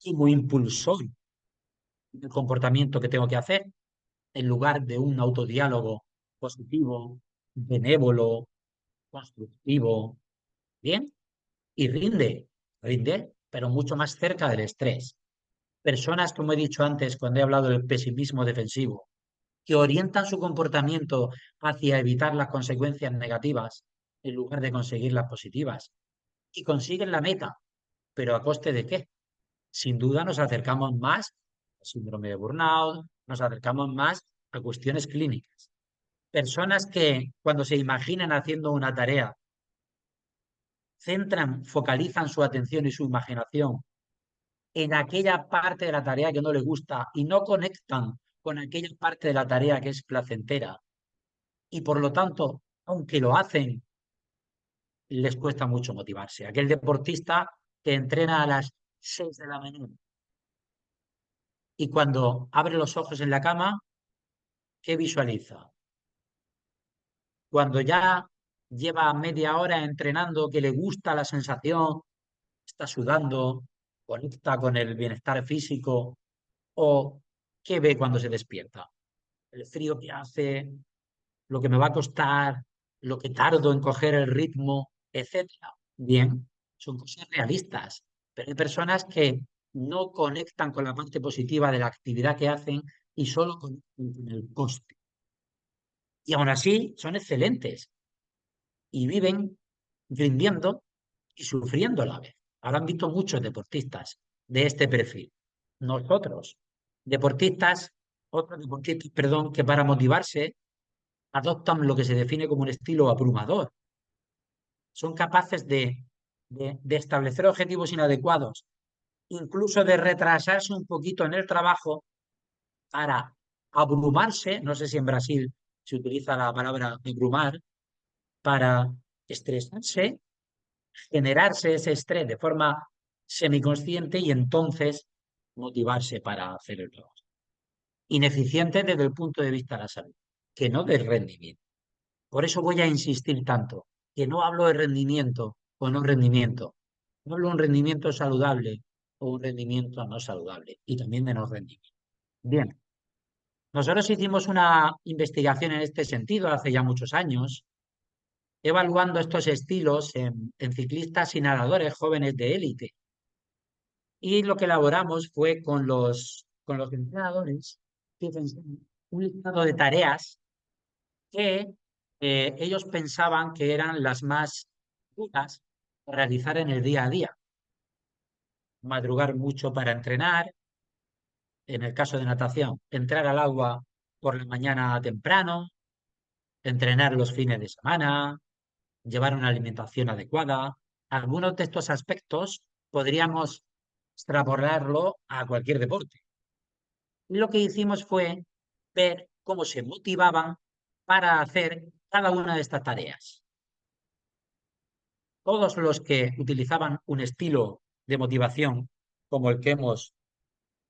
y muy impulsor del comportamiento que tengo que hacer, en lugar de un autodiálogo positivo, benévolo, constructivo, ¿bien? Y rinde, pero mucho más cerca del estrés. Personas, como he dicho antes, cuando he hablado del pesimismo defensivo, que orientan su comportamiento hacia evitar las consecuencias negativas en lugar de conseguir las positivas. Y consiguen la meta, pero ¿a coste de qué? Sin duda nos acercamos más al síndrome de burnout, nos acercamos más a cuestiones clínicas. Personas que cuando se imaginan haciendo una tarea, focalizan su atención y su imaginación en aquella parte de la tarea que no les gusta y no conectan con aquella parte de la tarea que es placentera. Y por lo tanto, aunque lo hacen, les cuesta mucho motivarse. Aquel deportista que entrena a las 6 de la mañana y cuando abre los ojos en la cama, ¿qué visualiza? Cuando ya lleva media hora entrenando, que le gusta la sensación, está sudando, conecta con el bienestar físico, o ¿qué ve cuando se despierta? El frío que hace, lo que me va a costar, lo que tardo en coger el ritmo, etcétera. Bien, son cosas realistas, pero hay personas que no conectan con la parte positiva de la actividad que hacen y solo conectan con el coste. Y aún así son excelentes y viven rindiendo y sufriendo a la vez. Ahora han visto muchos deportistas de este perfil. Nosotros, otros deportistas, perdón, que para motivarse adoptan lo que se define como un estilo abrumador. Son capaces de establecer objetivos inadecuados, incluso de retrasarse un poquito en el trabajo para abrumarse. No sé si en Brasil se utiliza la palabra abrumar, para estresarse, generarse ese estrés de forma semiconsciente y entonces motivarse para hacer el trabajo. Ineficiente desde el punto de vista de la salud, que no del rendimiento. Por eso voy a insistir tanto, que no hablo de rendimiento o no rendimiento. No hablo de un rendimiento saludable o un rendimiento no saludable y también de no rendimiento. Bien, nosotros hicimos una investigación en este sentido hace ya muchos años, evaluando estos estilos en ciclistas y nadadores jóvenes de élite. Y lo que elaboramos fue con los entrenadores, fíjense, un listado de tareas que ellos pensaban que eran las más duras a realizar en el día a día. Madrugar mucho para entrenar, en el caso de natación, entrar al agua por la mañana temprano, entrenar los fines de semana, llevar una alimentación adecuada. Algunos de estos aspectos podríamos extrapolarlo a cualquier deporte. Y lo que hicimos fue ver cómo se motivaban para hacer cada una de estas tareas. Todos los que utilizaban un estilo de motivación como el que hemos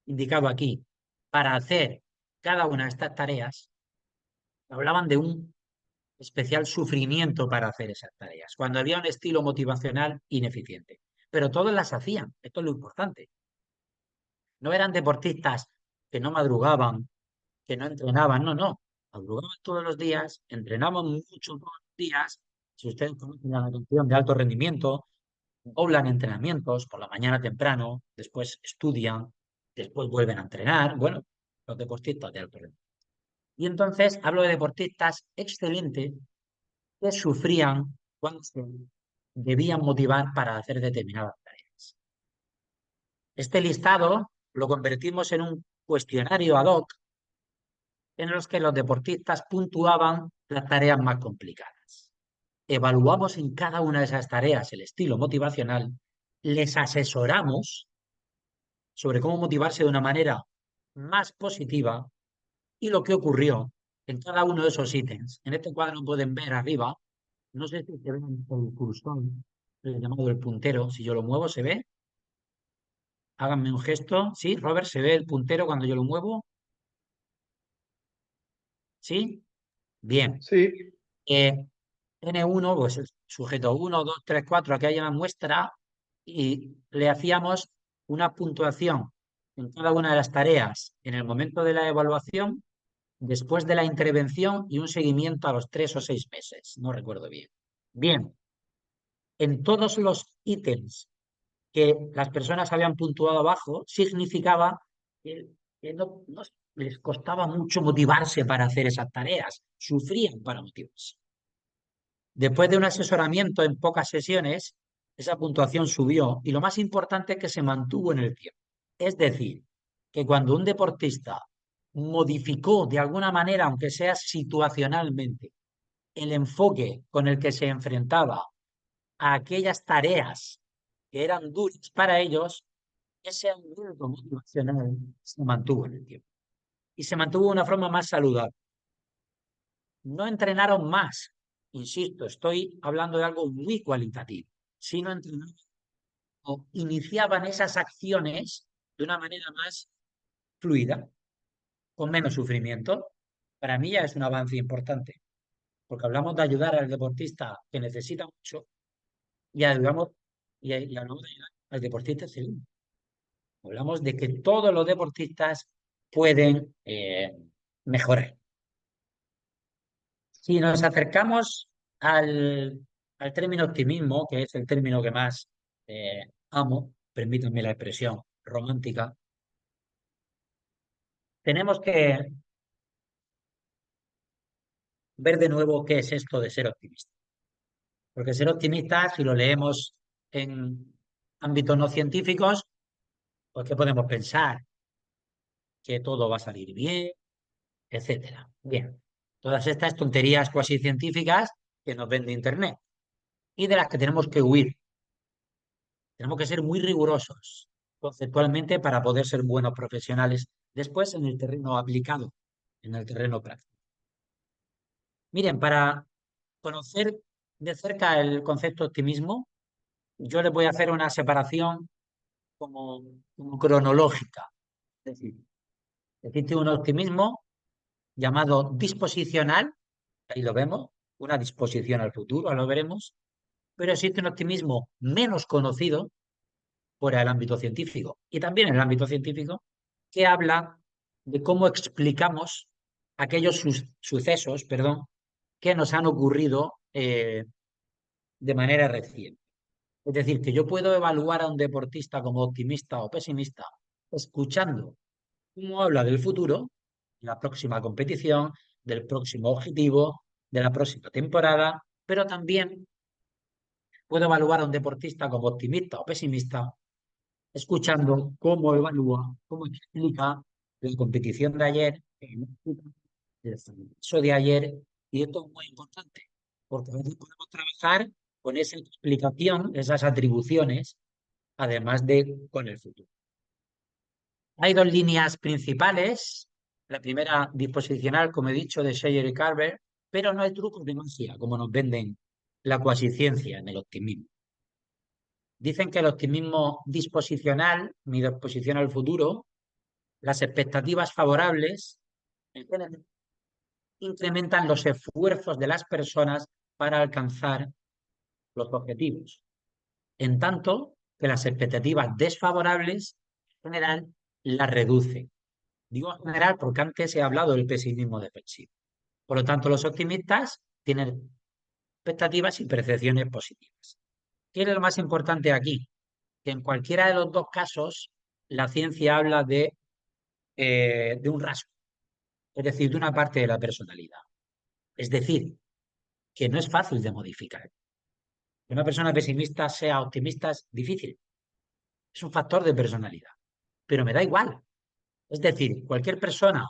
indicado aquí para hacer cada una de estas tareas, hablaban de un especial sufrimiento para hacer esas tareas, cuando había un estilo motivacional ineficiente. Pero todos las hacían, esto es lo importante. No eran deportistas que no madrugaban, que no entrenaban, no, no. Madrugaban todos los días, entrenaban mucho todos los días. Si ustedes conocen la natación de alto rendimiento, doblan entrenamientos por la mañana temprano, después estudian, después vuelven a entrenar. Bueno, los deportistas de alto rendimiento. Y entonces hablo de deportistas excelentes que sufrían cuando se debían motivar para hacer determinadas tareas. Este listado lo convertimos en un cuestionario ad hoc en los que los deportistas puntuaban las tareas más complicadas. Evaluamos en cada una de esas tareas el estilo motivacional, les asesoramos sobre cómo motivarse de una manera más positiva y lo que ocurrió en cada uno de esos ítems. En este cuadro pueden ver arriba, no sé si se ve el cursor, el llamado el puntero, si yo lo muevo, ¿se ve? Háganme un gesto. ¿Sí, Robert? ¿Se ve el puntero cuando yo lo muevo? ¿Sí? Bien. Sí, N1, pues el sujeto 1, 2, 3, 4, aquí hay una muestra y le hacíamos una puntuación en cada una de las tareas en el momento de la evaluación, después de la intervención y un seguimiento a los 3 o 6 meses. No recuerdo bien. Bien, en todos los ítems que las personas habían puntuado abajo, significaba que no les costaba mucho motivarse para hacer esas tareas, sufrían para motivarse. Después de un asesoramiento en pocas sesiones, esa puntuación subió y lo más importante es que se mantuvo en el tiempo. Es decir, que cuando un deportista modificó de alguna manera, aunque sea situacionalmente, el enfoque con el que se enfrentaba a aquellas tareas que eran duras para ellos, ese aumento motivacional se mantuvo en el tiempo. Y se mantuvo de una forma más saludable. No entrenaron más, insisto, estoy hablando de algo muy cualitativo, sino entrenaron o iniciaban esas acciones de una manera más fluida, con menos sufrimiento. Para mí ya es un avance importante, porque hablamos de ayudar al deportista que necesita mucho y hablamos de ayudar al deportista civil. Hablamos de que todos los deportistas pueden mejorar. Si nos acercamos al término optimismo, que es el término que más amo, permítanme la expresión romántica, tenemos que ver de nuevo qué es esto de ser optimista. Porque ser optimista, si lo leemos en ámbitos no científicos, pues ¿qué podemos pensar? Que todo va a salir bien, etcétera. Bien, Todas estas tonterías cuasi científicas que nos vende Internet y de las que tenemos que huir. Tenemos que ser muy rigurosos conceptualmente para poder ser buenos profesionales después en el terreno aplicado, en el terreno práctico. Miren, para conocer de cerca el concepto de optimismo, yo les voy a hacer una separación como cronológica. Es decir, existe un optimismo llamado disposicional, ahí lo vemos, una disposición al futuro, lo veremos, pero existe un optimismo menos conocido por el ámbito científico y también en el ámbito científico que habla de cómo explicamos aquellos sucesos, perdón, que nos han ocurrido de manera reciente. Es decir, que yo puedo evaluar a un deportista como optimista o pesimista escuchando cómo habla del futuro, de la próxima competición, del próximo objetivo, de la próxima temporada, pero también puedo evaluar a un deportista como optimista o pesimista escuchando cómo evalúa, cómo explica la competición de ayer, el fracaso de ayer, y esto es muy importante, porque a veces podemos trabajar con esa explicación, esas atribuciones, además de con el futuro. Hay dos líneas principales. La primera, disposicional, como he dicho, de Shire y Carver, pero no hay trucos de magia, como nos venden la cuasiciencia en el optimismo. Dicen que el optimismo disposicional, mi disposición al futuro, las expectativas favorables, en general, incrementan los esfuerzos de las personas para alcanzar los objetivos. En tanto que las expectativas desfavorables, en general, las reducen. Digo en general porque antes he hablado del pesimismo defensivo. Por lo tanto, los optimistas tienen expectativas y percepciones positivas. ¿Qué es lo más importante aquí? Que en cualquiera de los dos casos, la ciencia habla de un rasgo, es decir, de una parte de la personalidad. Es decir, que no es fácil de modificar. Que una persona pesimista sea optimista es difícil. Es un factor de personalidad. Pero me da igual. Es decir, cualquier persona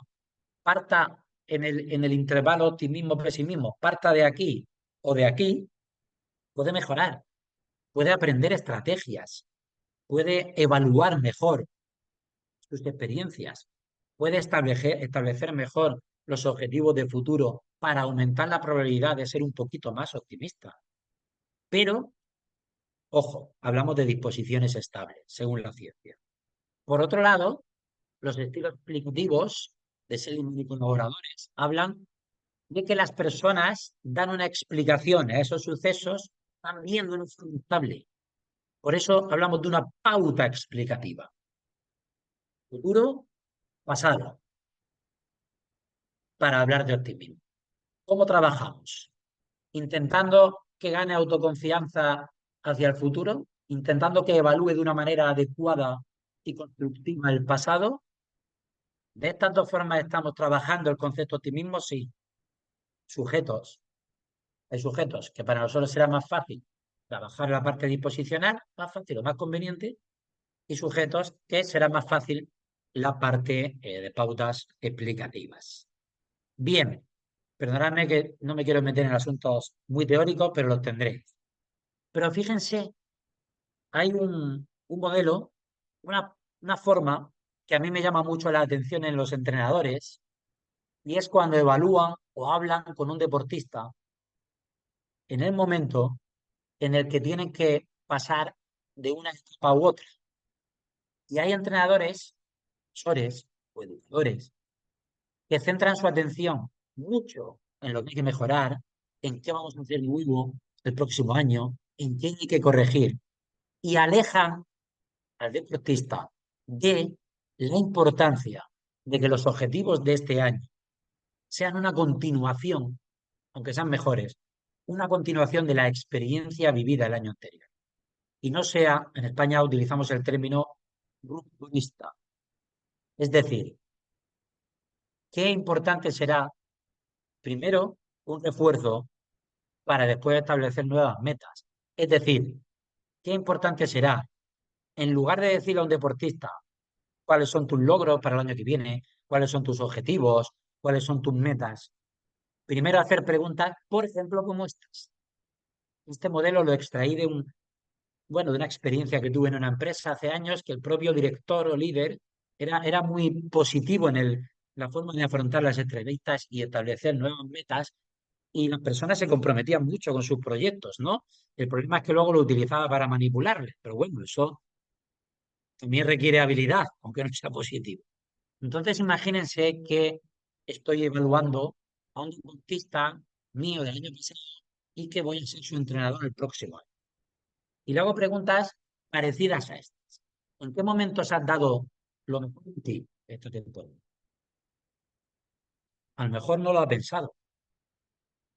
parta en el intervalo optimismo-pesimismo, parta de aquí o de aquí, puede mejorar, puede aprender estrategias, puede evaluar mejor sus experiencias, puede establecer mejor los objetivos de futuro para aumentar la probabilidad de ser un poquito más optimista. Pero, ojo, hablamos de disposiciones estables, según la ciencia. Por otro lado, los estilos explicativos de Seligman y colaboradores hablan de que las personas dan una explicación a esos sucesos también de una forma estable. Por eso hablamos de una pauta explicativa. Futuro, pasado, para hablar de optimismo. ¿Cómo trabajamos? Intentando que gane autoconfianza hacia el futuro, intentando que evalúe de una manera adecuada y constructiva el pasado. De estas dos formas estamos trabajando el concepto de optimismo, sí. Sujetos. Hay sujetos que para nosotros será más fácil trabajar la parte disposicional, más fácil o más conveniente, y sujetos que será más fácil la parte de pautas explicativas. Bien, perdonadme que no me quiero meter en asuntos muy teóricos, pero los tendré. Pero fíjense, hay un modelo, una forma que a mí me llama mucho la atención en los entrenadores, y es cuando evalúan o hablan con un deportista en el momento en el que tienen que pasar de una etapa u otra. Y hay entrenadores, profesores o educadores que centran su atención mucho en lo que hay que mejorar, en qué vamos a hacer nuevo el próximo año, en qué hay que corregir, y alejan al deportista de la importancia de que los objetivos de este año sean una continuación, aunque sean mejores, una continuación de la experiencia vivida el año anterior. Y no sea, en España utilizamos el término rupturista. Es decir, qué importante será, primero, un refuerzo para después establecer nuevas metas. Es decir, qué importante será, en lugar de decirle a un deportista cuáles son tus logros para el año que viene, cuáles son tus objetivos, cuáles son tus metas, primero hacer preguntas, por ejemplo, como estas. Este modelo lo extraí de de una experiencia que tuve en una empresa hace años, que el propio director o líder era muy positivo en la forma de afrontar las entrevistas y establecer nuevas metas, y las personas se comprometían mucho con sus proyectos, ¿no? El problema es que luego lo utilizaba para manipularles, pero bueno, eso también requiere habilidad, aunque no sea positivo. Entonces, imagínense que estoy evaluando a un deportista mío del año pasado y que voy a ser su entrenador el próximo año. Y le hago preguntas parecidas a estas. ¿En qué momentos has dado lo mejor de ti esta temporada? A lo mejor no lo has pensado.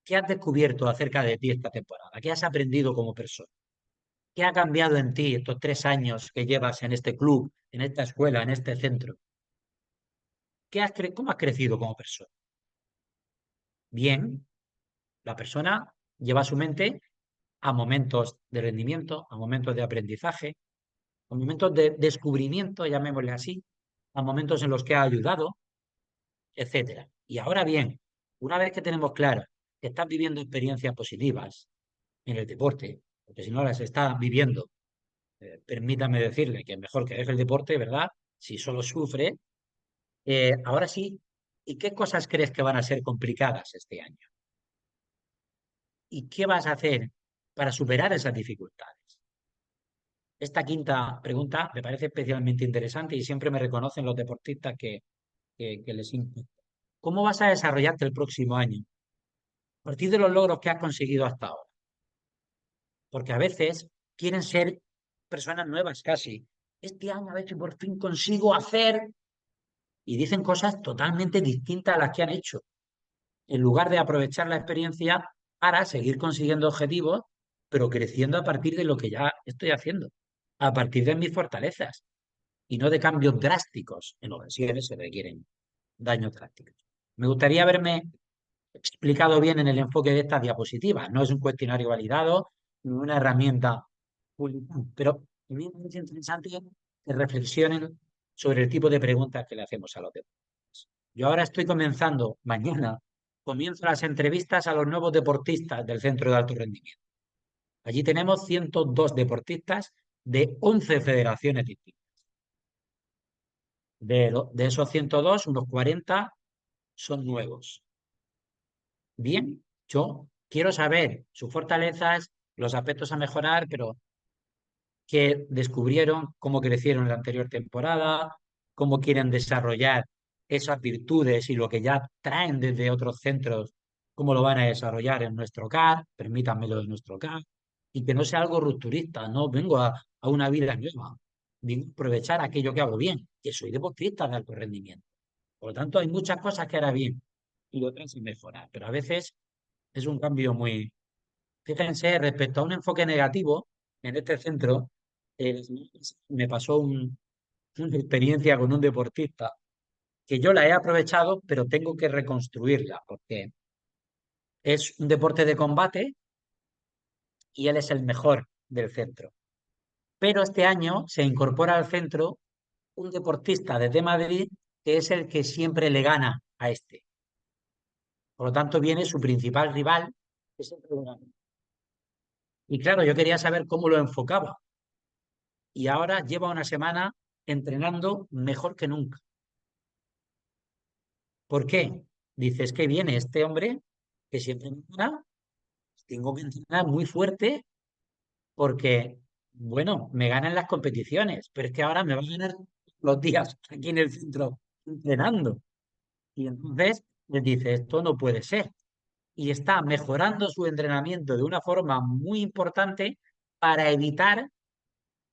¿Qué has descubierto acerca de ti esta temporada? ¿Qué has aprendido como persona? ¿Qué ha cambiado en ti estos 3 años que llevas en este club, en esta escuela, en este centro? ¿Cómo has crecido como persona? Bien, la persona lleva su mente a momentos de rendimiento, a momentos de aprendizaje, a momentos de descubrimiento, llamémosle así, a momentos en los que ha ayudado, etcétera. Y ahora bien, una vez que tenemos claro que estás viviendo experiencias positivas en el deporte, porque si no las estás viviendo, permítame decirle que es mejor que deje el deporte, ¿verdad? Si solo sufre, ahora sí, ¿y qué cosas crees que van a ser complicadas este año? ¿Y qué vas a hacer para superar esas dificultades? Esta quinta pregunta me parece especialmente interesante y siempre me reconocen los deportistas que les importa. ¿Cómo vas a desarrollarte el próximo año? A partir de los logros que has conseguido hasta ahora. Porque a veces quieren ser personas nuevas casi. Este año a ver si por fin consigo hacer, y dicen cosas totalmente distintas a las que han hecho, en lugar de aprovechar la experiencia para seguir consiguiendo objetivos, pero creciendo a partir de lo que ya estoy haciendo, a partir de mis fortalezas, y no de cambios drásticos. En ocasiones se requieren daños drásticos. Me gustaría haberme explicado bien en el enfoque de estas diapositivas. No es un cuestionario validado, ni una herramienta publicada, pero a mí me parece interesante que reflexionen sobre el tipo de preguntas que le hacemos a los deportistas. Yo ahora estoy comenzando, mañana, comienzo las entrevistas a los nuevos deportistas del Centro de Alto Rendimiento. Allí tenemos 102 deportistas de 11 federaciones distintas. De esos 102, unos 40 son nuevos. Bien, yo quiero saber sus fortalezas, los aspectos a mejorar, pero qué descubrieron, cómo crecieron en la anterior temporada, cómo quieren desarrollar esas virtudes y lo que ya traen desde otros centros, cómo lo van a desarrollar en nuestro CAR, permítanmelo en nuestro CAR, y que no sea algo rupturista, no vengo a una vida nueva, vengo a aprovechar aquello que hago bien, que soy deportista de alto rendimiento. Por lo tanto, hay muchas cosas que hará bien y otras sin mejorar, pero a veces es un cambio muy... Fíjense, respecto a un enfoque negativo, en este centro, me pasó una experiencia con un deportista que yo la he aprovechado, pero tengo que reconstruirla, porque es un deporte de combate y él es el mejor del centro. Pero este año se incorpora al centro un deportista desde Madrid que es el que siempre le gana a este. Por lo tanto, viene su principal rival, que siempre le gana. Y claro, yo quería saber cómo lo enfocaba. Y ahora lleva una semana entrenando mejor que nunca. ¿Por qué? Dices que viene este hombre que siempre me gana, tengo que entrenar muy fuerte porque, bueno, me ganan las competiciones, pero es que ahora me va a ganar los días aquí en el centro entrenando. Y entonces les dice, esto no puede ser. Y está mejorando su entrenamiento de una forma muy importante para evitar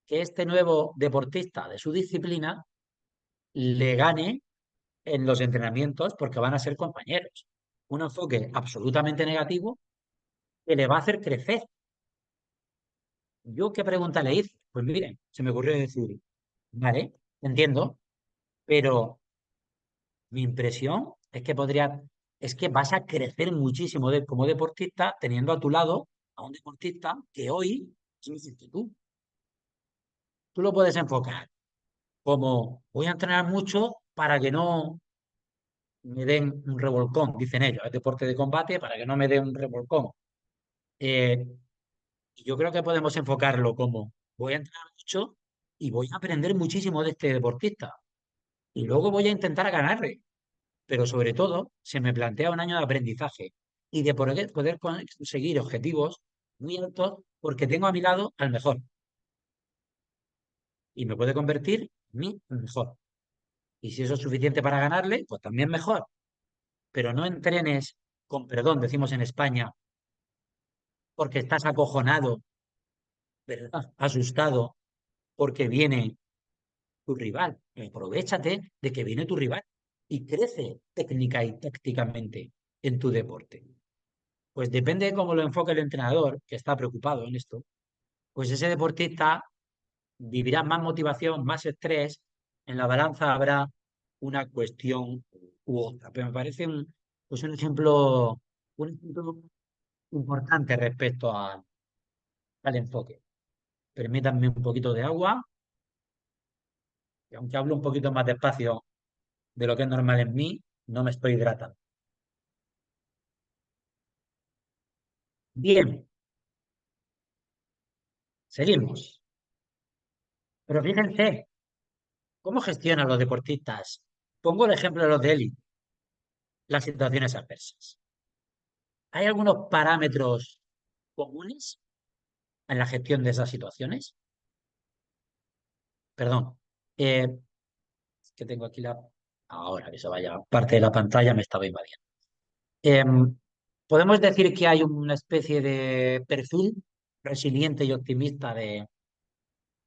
que este nuevo deportista de su disciplina le gane en los entrenamientos porque van a ser compañeros. Un enfoque absolutamente negativo que le va a hacer crecer. ¿Yo qué pregunta le hice? Pues miren, se me ocurrió decir, vale, entiendo, pero mi impresión es que vas a crecer muchísimo como deportista teniendo a tu lado a un deportista que hoy es mejor que tú. Tú lo puedes enfocar como voy a entrenar mucho para que no me den un revolcón, dicen ellos, es deporte de combate para que no me den un revolcón. Eh, yo creo que podemos enfocarlo como voy a entrenar mucho y voy a aprender muchísimo de este deportista y luego voy a intentar ganarle, pero sobre todo se me plantea un año de aprendizaje y de poder conseguir objetivos muy altos porque tengo a mi lado al mejor y me puede convertir en mí el mejor. Y si eso es suficiente para ganarle, pues también mejor. Pero no entrenes con perdón, decimos en España, porque estás acojonado, ¿verdad? Asustado, porque viene tu rival. Aprovéchate de que viene tu rival y crece técnica y tácticamente en tu deporte. Pues depende de cómo lo enfoque el entrenador, que está preocupado en esto, pues ese deportista vivirá más motivación, más estrés, en la balanza habrá una cuestión u otra. Pero me parece pues un ejemplo importante respecto al enfoque. Permítanme un poquito de agua, y aunque hablo un poquito más despacio de lo que es normal en mí, no me estoy hidratando. Bien, seguimos. Pero fíjense, ¿cómo gestionan los deportistas? Pongo el ejemplo de los de élite, las situaciones adversas. ¿Hay algunos parámetros comunes en la gestión de esas situaciones? Perdón, es que tengo aquí ahora que se vaya parte de la pantalla me estaba invadiendo. ¿Podemos decir que hay una especie de perfil resiliente y optimista de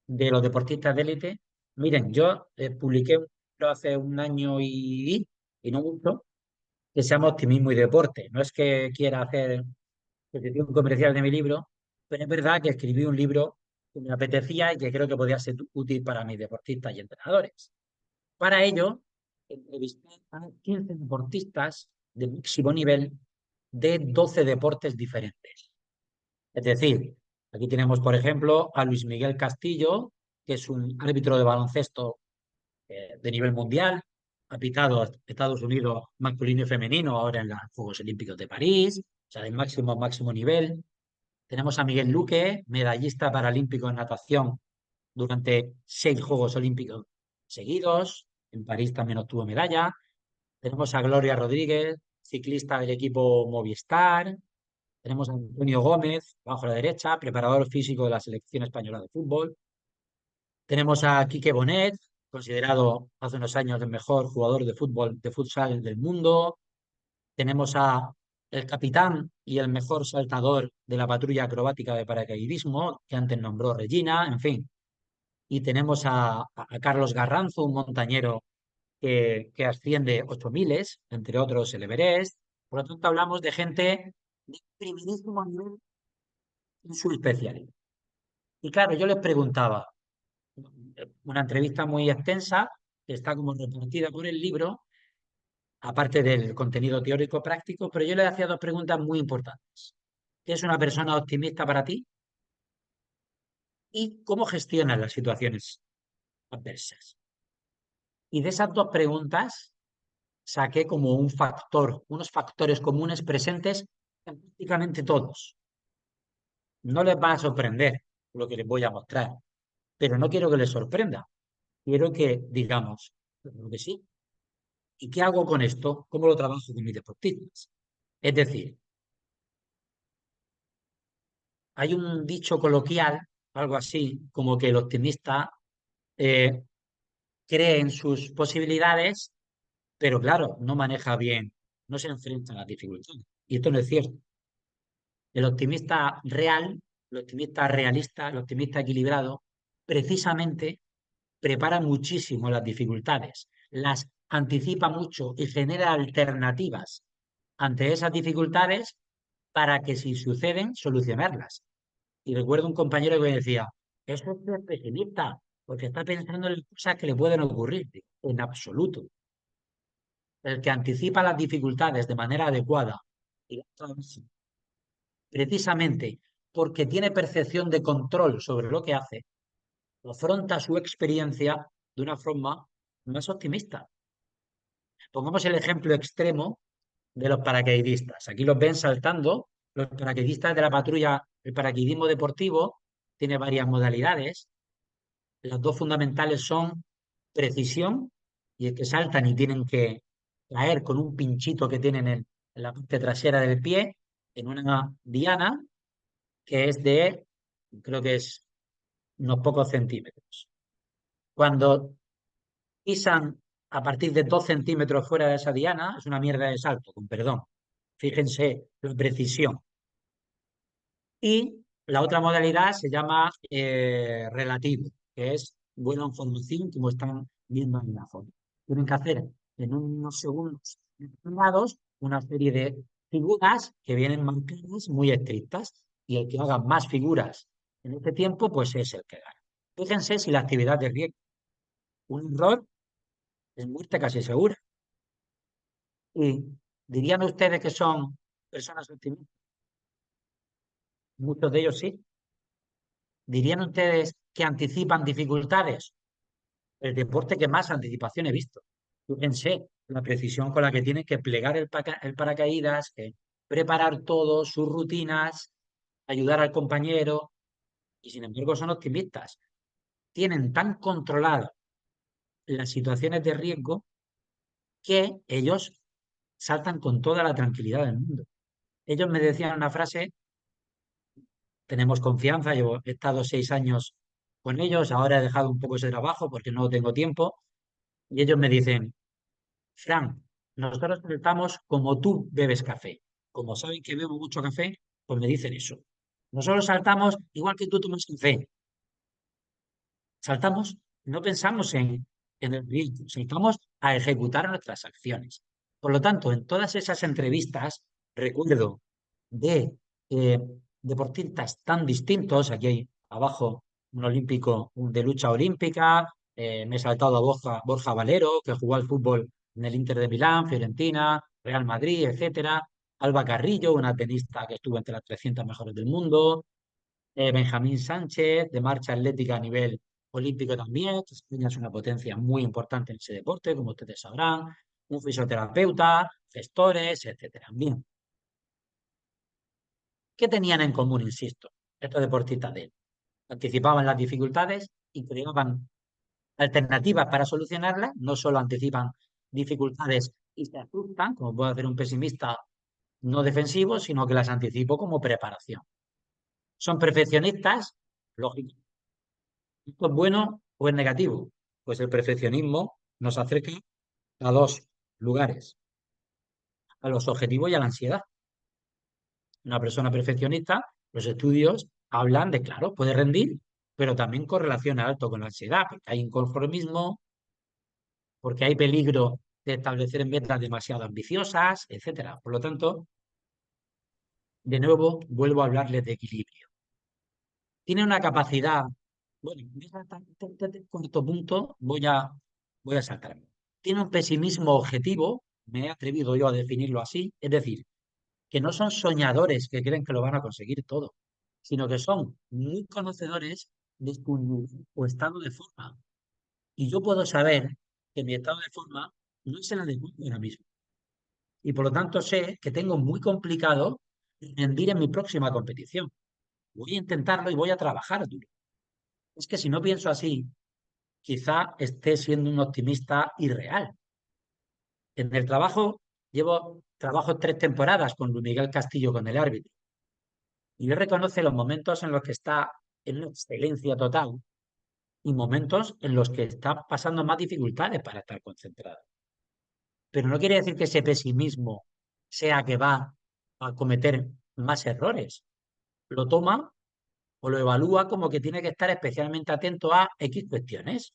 los deportistas de élite? Miren, yo publiqué un libro hace un año y no mucho, que se llama Optimismo y Deporte. No es que quiera hacer posición comercial de mi libro, pero es verdad que escribí un libro que me apetecía y que creo que podía ser útil para mis deportistas y entrenadores. Para ello, entrevisté a 15 deportistas de máximo nivel de 12 deportes diferentes. Es decir, aquí tenemos, por ejemplo, a Luis Miguel Castillo, que es un árbitro de baloncesto de nivel mundial, ha pitado a Estados Unidos masculino y femenino ahora en los Juegos Olímpicos de París, o sea, de máximo nivel. Tenemos a Miguel Luque, medallista paralímpico en natación durante 6 Juegos Olímpicos seguidos. En París también obtuvo medalla. Tenemos a Gloria Rodríguez, ciclista del equipo Movistar. Tenemos a Antonio Gómez, bajo la derecha, preparador físico de la selección española de fútbol. Tenemos a Quique Bonet, considerado hace unos años el mejor jugador de fútbol, de futsal del mundo. Tenemos a el capitán y el mejor saltador de la patrulla acrobática de paracaidismo, que antes nombró Regina, en fin. Y tenemos a Carlos Garranzo, un montañero que asciende 8000, entre otros el Everest. Por lo tanto, hablamos de gente de primerísimo nivel en su especialidad. Y claro, yo les preguntaba, una entrevista muy extensa, que está como repartida por el libro, aparte del contenido teórico práctico, pero yo les hacía dos preguntas muy importantes. ¿Qué es una persona optimista para ti? ¿Y cómo gestionas las situaciones adversas? Y de esas dos preguntas saqué como unos factores comunes presentes en prácticamente todos. No les va a sorprender lo que les voy a mostrar, pero no quiero que les sorprenda. Quiero que digamos, lo que sí. ¿Y qué hago con esto? ¿Cómo lo trabajo con mis deportistas? Es decir, hay un dicho coloquial, algo así, como que el optimista eh, cree en sus posibilidades, pero claro, no maneja bien, no se enfrenta a las dificultades. Y esto no es cierto. El optimista real, el optimista realista, el optimista equilibrado, precisamente prepara muchísimo las dificultades, las anticipa mucho y genera alternativas ante esas dificultades para que si suceden, solucionarlas. Y recuerdo un compañero que me decía, eso es ser pesimista, porque está pensando en cosas que le pueden ocurrir. En absoluto. El que anticipa las dificultades de manera adecuada, y precisamente porque tiene percepción de control sobre lo que hace, afronta su experiencia de una forma más optimista. pongamos el ejemplo extremo de los paracaidistas. Aquí los ven saltando. Los paracaidistas de la patrulla, el paracaidismo deportivo, tiene varias modalidades. Las dos fundamentales son precisión, y es que saltan y tienen que caer con un pinchito que tienen en la parte trasera del pie, en una diana que es de, creo que es unos pocos centímetros. Cuando pisan a partir de 2 centímetros fuera de esa diana, es una mierda de salto, con perdón. Fíjense la precisión. Y la otra modalidad se llama relativo, que es buena formación, como están viendo en la foto. Tienen que hacer en unos segundos determinados una serie de figuras que vienen marcadas muy estrictas, y el que haga más figuras en este tiempo, pues es el que gana. Fíjense si la actividad de riesgo, un error es muerte casi segura. Y dirían ustedes que son personas optimistas. Muchos de ellos sí. ¿Dirían ustedes que anticipan dificultades? El deporte que más anticipación he visto. Fíjense la precisión con la que tienen que plegar el paracaídas, que preparar todo, sus rutinas, ayudar al compañero, y sin embargo son optimistas. Tienen tan controladas las situaciones de riesgo que ellos saltan con toda la tranquilidad del mundo. Ellos me decían una frase: tenemos confianza, he estado 6 años con ellos, ahora he dejado un poco ese trabajo porque no tengo tiempo, y ellos me dicen: Fran, nosotros saltamos como tú bebes café. Como saben que bebo mucho café, pues me dicen eso. Nosotros saltamos igual que tú tomas café. Saltamos, no pensamos en el riesgo, saltamos a ejecutar nuestras acciones. Por lo tanto, en todas esas entrevistas, recuerdo de deportistas tan distintos. Aquí hay abajo un olímpico de lucha olímpica. Me he saltado a Borja Valero, que jugó al fútbol en el Inter de Milán, Fiorentina, Real Madrid, etcétera. Alba Carrillo, una tenista que estuvo entre las 300 mejores del mundo. Benjamín Sánchez, de marcha atlética a nivel olímpico también, que España es una potencia muy importante en ese deporte, como ustedes sabrán. Un fisioterapeuta, gestores, etcétera. Bien. ¿Qué tenían en común, insisto, estos deportistas de él? Anticipaban las dificultades y creaban alternativas para solucionarlas. No solo anticipan dificultades y se asustan, como puede hacer un pesimista no defensivo, sino que las anticipo como preparación. Son perfeccionistas, lógico. ¿Esto es bueno o es negativo? Pues el perfeccionismo nos acerca a dos lugares: a los objetivos y a la ansiedad. Una persona perfeccionista, los estudios hablan de, claro, puede rendir, pero también correlaciona alto con la ansiedad, porque hay inconformismo, porque hay peligro de establecer metas demasiado ambiciosas, etcétera. Por lo tanto, de nuevo, vuelvo a hablarles de equilibrio. Tiene una capacidad, bueno, este cuarto punto voy a saltarme. Tiene un pesimismo objetivo, me he atrevido yo a definirlo así, es decir, que no son soñadores que creen que lo van a conseguir todo, sino que son muy conocedores de su nivel o estado de forma. Y yo puedo saber que mi estado de forma no es el adecuado ahora mismo. Y por lo tanto sé que tengo muy complicado rendir en mi próxima competición. Voy a intentarlo y voy a trabajar duro. Es que si no pienso así, quizá esté siendo un optimista irreal. En el trabajo, trabajo 3 temporadas con Luis Miguel Castillo, con el árbitro. Y él reconoce los momentos en los que está en una excelencia total y momentos en los que está pasando más dificultades para estar concentrado. Pero no quiere decir que ese pesimismo sea que va a cometer más errores. Lo toma o lo evalúa como que tiene que estar especialmente atento a X cuestiones.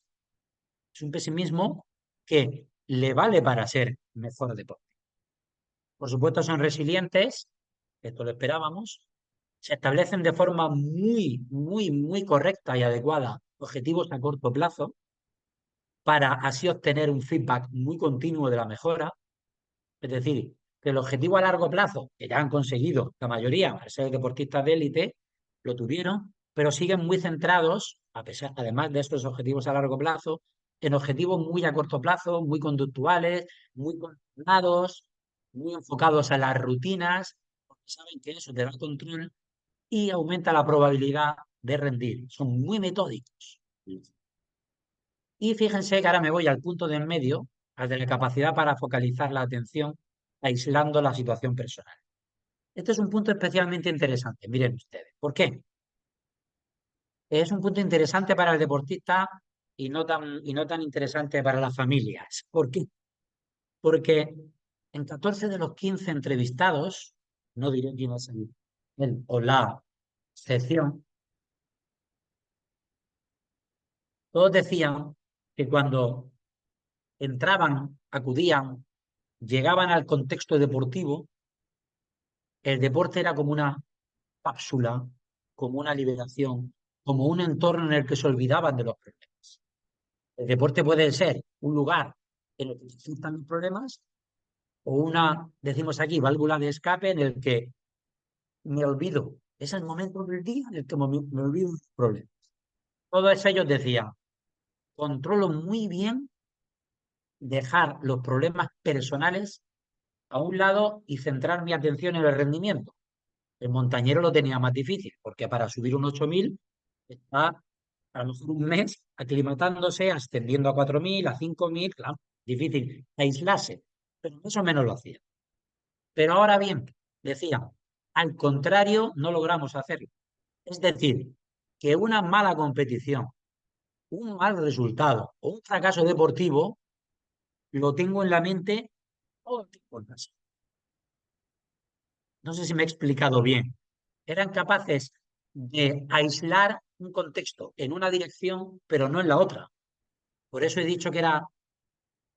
Es un pesimismo que le vale para ser mejor deporte. Por supuesto, son resilientes, esto lo esperábamos. Se establecen de forma muy correcta y adecuada objetivos a corto plazo para así obtener un feedback muy continuo de la mejora. Es decir, que el objetivo a largo plazo, que ya han conseguido la mayoría, al ser deportistas de élite, lo tuvieron, pero siguen muy centrados, a pesar, además de estos objetivos a largo plazo, en objetivos muy a corto plazo, muy conductuales, muy controlados, muy enfocados a las rutinas, porque saben que eso te da control y aumenta la probabilidad de rendir. Son muy metódicos. Y fíjense que ahora me voy al punto de en medio, al de la capacidad para focalizar la atención, aislando la situación personal. Este es un punto especialmente interesante, miren ustedes. ¿Por qué? Es un punto interesante para el deportista y no tan interesante para las familias. ¿Por qué? Porque en 14 de los 15 entrevistados, no diré quién es el o la sección, todos decían que cuando entraban, acudían, llegaban al contexto deportivo, el deporte era como una cápsula, como una liberación, como un entorno en el que se olvidaban de los problemas. El deporte puede ser un lugar en el que existan los problemas o una, decimos aquí, válvula de escape en el que me olvido. Es el momento del día en el que me olvido de los problemas. Todos ellos decían, controlo muy bien dejar los problemas personales a un lado y centrar mi atención en el rendimiento. El montañero lo tenía más difícil, porque para subir un 8000 está a lo mejor un mes aclimatándose, ascendiendo a 4000, a 5000, claro, difícil aislarse, pero más o menos lo hacía. Pero ahora bien, decía, al contrario, no logramos hacerlo. Es decir, que una mala competición, un mal resultado o un fracaso deportivo lo tengo en la mente todo el tiempo en casa. No sé si me he explicado bien. Eran capaces de aislar un contexto en una dirección, pero no en la otra. Por eso he dicho que era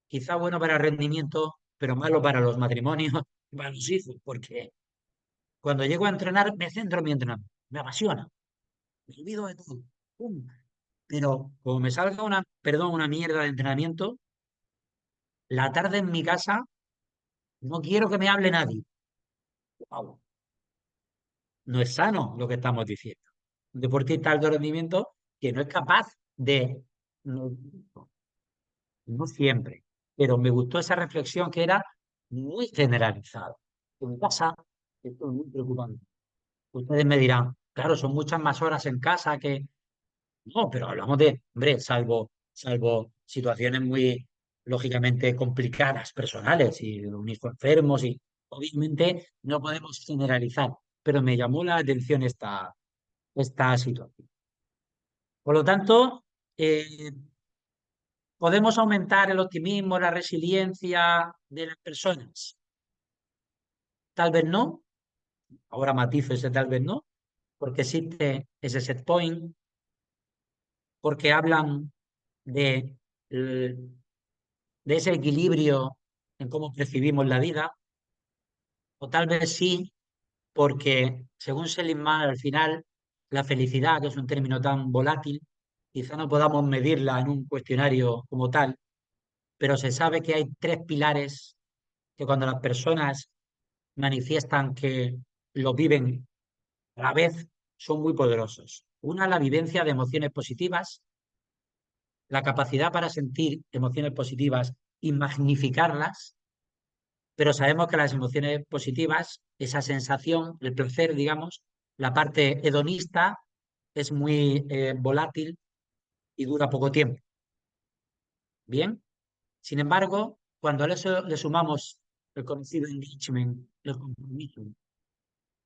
quizá bueno para el rendimiento, pero malo para los matrimonios y para los hijos, porque cuando llego a entrenar me centro en mi entrenamiento, me apasiona, me olvido de todo. ¡Pum! Pero como me salga una mierda de entrenamiento, la tarde en mi casa no quiero que me hable nadie. ¡Guau! No es sano lo que estamos diciendo. Un deportista de alto rendimiento que no es capaz de, no, no siempre, pero me gustó esa reflexión que era muy generalizada. En mi casa, esto es muy preocupante. Ustedes me dirán, claro, son muchas más horas en casa que... No, pero hablamos de, hombre, salvo situaciones muy, lógicamente, complicadas, personales, y un hijo enfermos, y obviamente no podemos generalizar, pero me llamó la atención esta situación. Por lo tanto, eh, podemos aumentar el optimismo, la resiliencia de las personas. Tal vez no, ahora matizo ese tal vez no, porque existe ese set point, porque hablan de, de ese equilibrio en cómo percibimos la vida, o tal vez sí, porque según Seligman, al final, la felicidad, que es un término tan volátil, quizá no podamos medirla en un cuestionario como tal, pero se sabe que hay tres pilares que cuando las personas manifiestan que lo viven a la vez son muy poderosos. Una, la vivencia de emociones positivas, la capacidad para sentir emociones positivas y magnificarlas, pero sabemos que las emociones positivas, esa sensación, el placer, digamos, la parte hedonista es muy volátil y dura poco tiempo. Bien, sin embargo, cuando a eso le sumamos el conocido engagement, el compromiso,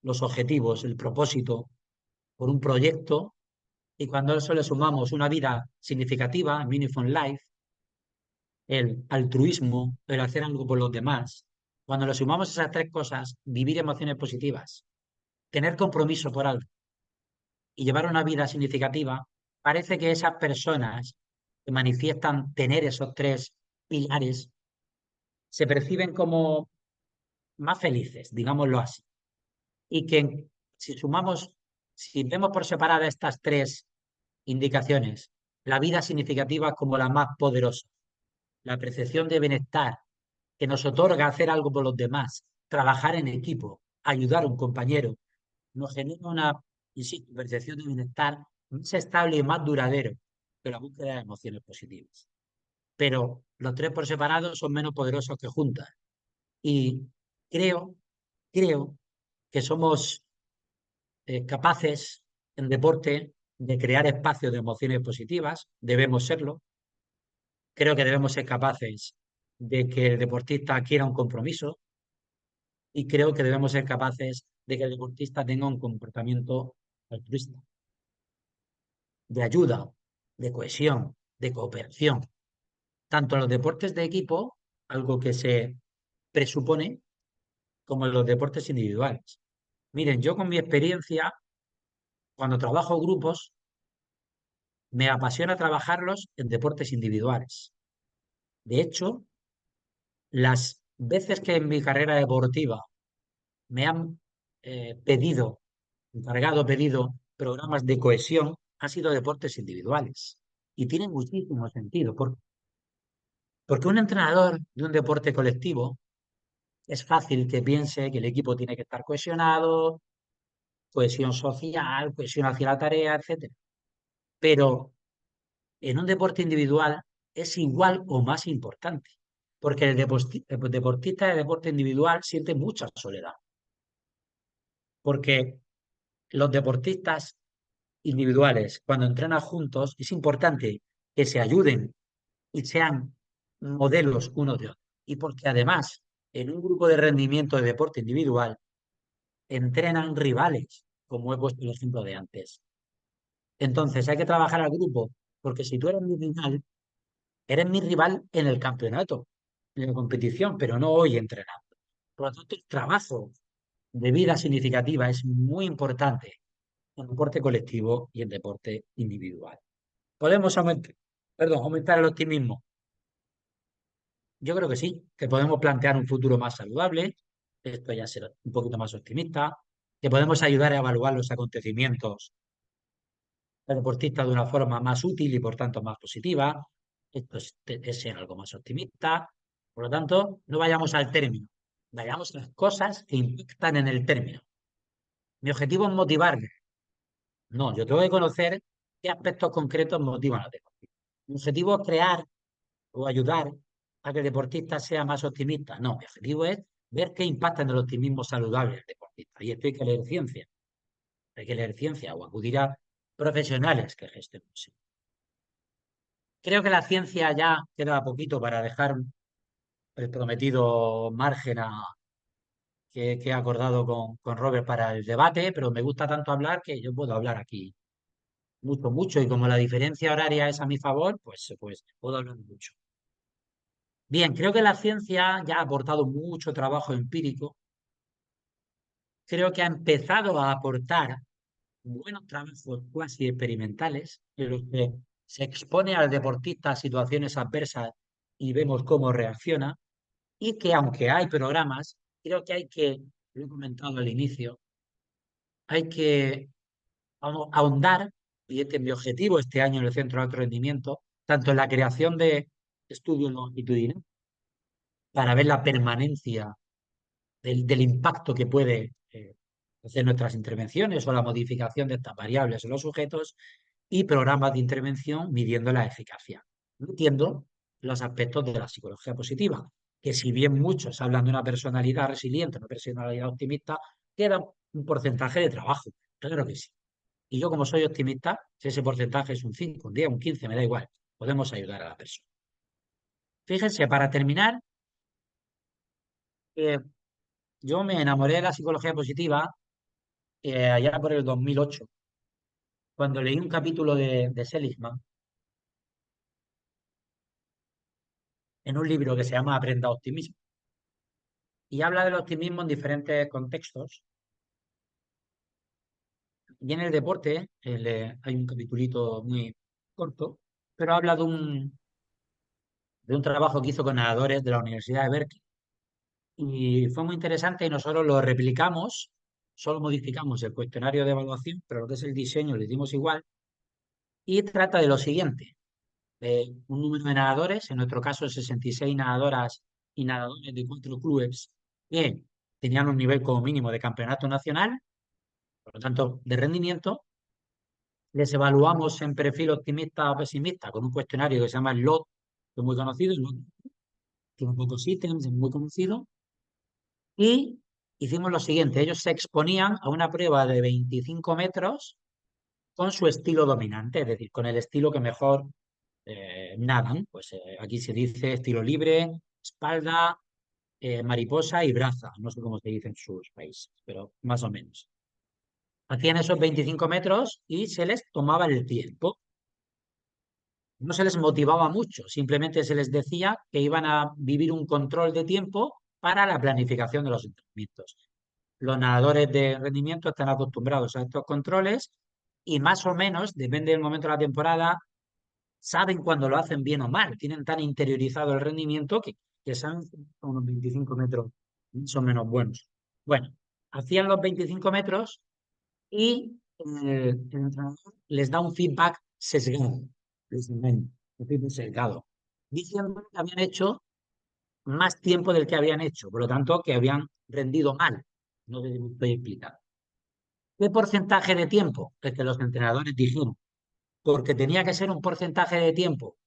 los objetivos, el propósito por un proyecto, y cuando a eso le sumamos una vida significativa, meaningful life, el altruismo, el hacer algo por los demás, cuando le sumamos esas tres cosas, vivir emociones positivas, tener compromiso por algo y llevar una vida significativa, parece que esas personas que manifiestan tener esos tres pilares se perciben como más felices, digámoslo así. Y que si sumamos, si vemos por separada estas tres indicaciones, la vida significativa como la más poderosa, la percepción de bienestar que nos otorga hacer algo por los demás, trabajar en equipo, ayudar a un compañero, nos genera una, insisto, percepción de bienestar más estable y más duradero que la búsqueda de emociones positivas. pero los tres por separado son menos poderosos que juntas. Y creo, creo que somos capaces en deporte de crear espacios de emociones positivas, debemos serlo. Creo que debemos ser capaces de que el deportista quiera un compromiso y creo que debemos ser capaces de que el deportista tenga un comportamiento altruista, de ayuda, de cohesión, de cooperación. Tanto en los deportes de equipo, algo que se presupone, como en los deportes individuales. Miren, yo con mi experiencia, cuando trabajo grupos, me apasiona trabajarlos en deportes individuales. De hecho, las veces que en mi carrera deportiva me han pedido programas de cohesión, han sido deportes individuales. Y tiene muchísimo sentido, porque un entrenador de un deporte colectivo es fácil que piense que el equipo tiene que estar cohesionado, cohesión social, cohesión hacia la tarea, etc. Pero en un deporte individual es igual o más importante, porque el deportista de deporte individual siente mucha soledad, porque los deportistas individuales, cuando entrenan juntos, es importante que se ayuden y sean modelos uno de otro. Y porque además, en un grupo de rendimiento de deporte individual, entrenan rivales, como he puesto el ejemplo de antes. Entonces hay que trabajar al grupo, porque si tú eres mi rival en el campeonato, en la competición, pero no hoy entrenando. Por lo tanto, el trabajo de vida significativa es muy importante en deporte colectivo y en deporte individual. ¿Podemos aumentar el optimismo? Yo creo que sí, que podemos plantear un futuro más saludable, esto ya será un poquito más optimista, que podemos ayudar a evaluar los acontecimientos del deportista de una forma más útil y por tanto más positiva. Esto es ser algo más optimista. Por lo tanto, no vayamos al término, vayamos a las cosas que impactan en el término. Mi objetivo es motivarme. No, yo tengo que conocer qué aspectos concretos motivan al deportista. Mi objetivo es crear o ayudar a que el deportista sea más optimista. No, mi objetivo es ver qué impacta en el optimismo saludable del deportista. Y esto hay que leer ciencia. Hay que leer ciencia o acudir a profesionales que gestionen eso. Creo que la ciencia ya queda poquito para dejar el prometido margen que he acordado con Robert para el debate, pero me gusta tanto hablar que yo puedo hablar aquí mucho, mucho, y como la diferencia horaria es a mi favor, pues puedo hablar mucho. Bien, creo que la ciencia ya ha aportado mucho trabajo empírico, creo que ha empezado a aportar buenos trabajos cuasi experimentales en los que se expone al deportista a situaciones adversas y vemos cómo reacciona, y que aunque hay programas, creo que hay que, lo he comentado al inicio, hay que ahondar, y este es mi objetivo este año en el Centro de Alto Rendimiento, tanto en la creación de estudios longitudinales para ver la permanencia del impacto que puede hacer nuestras intervenciones o la modificación de estas variables en los sujetos, y programas de intervención midiendo la eficacia, midiendo los aspectos de la psicología positiva, que si bien muchos hablan de una personalidad resiliente, una personalidad optimista, queda un porcentaje de trabajo, claro que sí. Y yo, como soy optimista, si ese porcentaje es un 5, un 10, un 15, me da igual, podemos ayudar a la persona. Fíjense, para terminar, yo me enamoré de la psicología positiva allá por el 2008, cuando leí un capítulo de Seligman en un libro que se llama Aprenda Optimismo. Y habla del optimismo en diferentes contextos. Y en el deporte hay un capitulito muy corto, pero habla de un trabajo que hizo con nadadores de la Universidad de Berkeley. Y fue muy interesante y nosotros lo replicamos, solo modificamos el cuestionario de evaluación, pero lo que es el diseño lo hicimos igual. Y trata de lo siguiente: un número de nadadores, en nuestro caso 66 nadadoras y nadadores de 4 clubes que tenían un nivel como mínimo de campeonato nacional, por lo tanto de rendimiento. Les evaluamos en perfil optimista o pesimista con un cuestionario que se llama el LOT, es muy conocido, tiene pocos ítems, es muy conocido. Y hicimos lo siguiente, ellos se exponían a una prueba de 25 metros con su estilo dominante, es decir, con el estilo que mejor nadan. Pues aquí se dice estilo libre, espalda, mariposa y braza. No sé cómo se dice en sus países, pero más o menos. Hacían esos 25 metros y se les tomaba el tiempo. No se les motivaba mucho, simplemente se les decía que iban a vivir un control de tiempo para la planificación de los entrenamientos. Los nadadores de rendimiento están acostumbrados a estos controles y más o menos, depende del momento de la temporada, saben cuando lo hacen bien o mal. Tienen tan interiorizado el rendimiento que saben unos 25 metros son menos buenos. Bueno, hacían los 25 metros y el entrenador les da un feedback sesgado, les engaña, un feedback sesgado, diciendo que habían hecho más tiempo del que habían hecho, por lo tanto, que habían rendido mal. No sé si me estoy explicando. ¿Qué porcentaje de tiempo? El que los entrenadores dijeron, porque tenía que ser un porcentaje de tiempo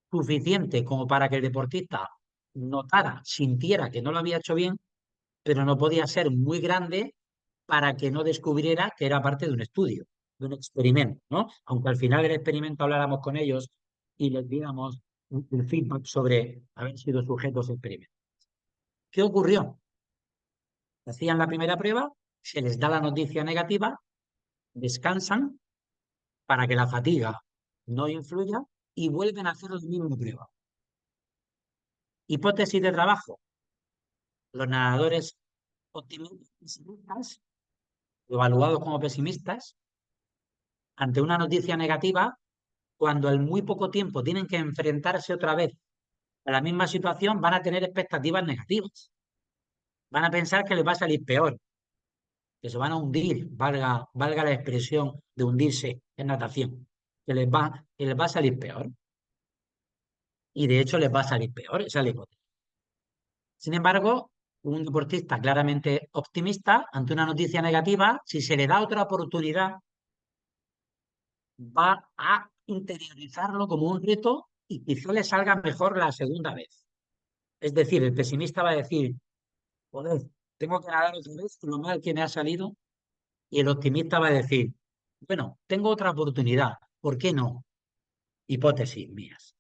suficiente como para que el deportista notara, sintiera que no lo había hecho bien, pero no podía ser muy grande para que no descubriera que era parte de un estudio, de un experimento, ¿no? Aunque al final del experimento habláramos con ellos y les diéramos el feedback sobre haber sido sujetos de experimento. ¿Qué ocurrió? Hacían la primera prueba, se les da la noticia negativa, descansan para que la fatiga no influya y vuelven a hacer la misma prueba. Hipótesis de trabajo. Los nadadores optimistas, evaluados como pesimistas, ante una noticia negativa, cuando en muy poco tiempo tienen que enfrentarse otra vez a la misma situación, van a tener expectativas negativas. Van a pensar que les va a salir peor, que se van a hundir, valga la expresión de hundirse en natación, que les va a salir peor. Y de hecho les va a salir peor, esa es la hipótesis. Sin embargo, un deportista claramente optimista, ante una noticia negativa, si se le da otra oportunidad, va a interiorizarlo como un reto y quizá le salga mejor la segunda vez. Es decir, el pesimista va a decir, joder, tengo que nadar otra vez lo mal que me ha salido. Y el optimista va a decir, bueno, tengo otra oportunidad, ¿por qué no? Hipótesis mías.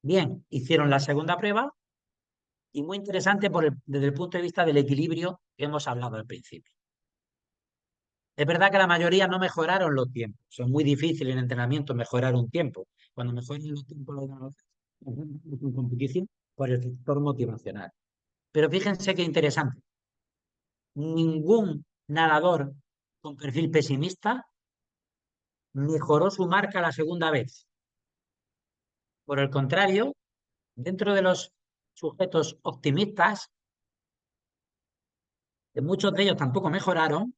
Bien, hicieron la segunda prueba y muy interesante desde el punto de vista del equilibrio que hemos hablado al principio. Es verdad que la mayoría no mejoraron los tiempos. Es muy difícil en entrenamiento mejorar un tiempo. Cuando mejoran los tiempos en competición por el factor motivacional. Pero fíjense qué interesante. Ningún nadador con perfil pesimista mejoró su marca la segunda vez. Por el contrario, dentro de los sujetos optimistas, muchos de ellos tampoco mejoraron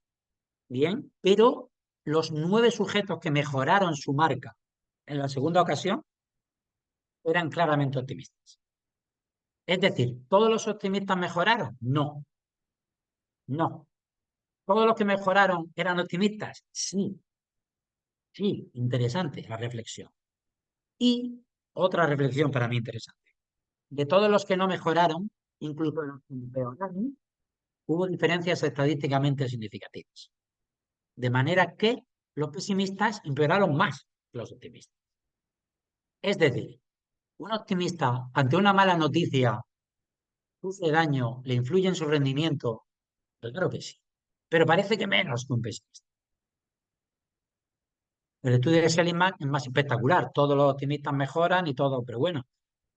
bien, pero los 9 sujetos que mejoraron su marca en la segunda ocasión eran claramente optimistas. Es decir, ¿todos los optimistas mejoraron? No, no. ¿Todos los que mejoraron eran optimistas? Sí, sí, interesante la reflexión. Y otra reflexión para mí interesante. De todos los que no mejoraron, incluso los que empeoraron, hubo diferencias estadísticamente significativas. De manera que los pesimistas empeoraron más que los optimistas. Es decir, un optimista ante una mala noticia sufre daño, le influye en su rendimiento, pues claro que sí, pero parece que menos que un pesimista. El estudio de Seligman es más espectacular, todos los optimistas mejoran y todo, pero bueno,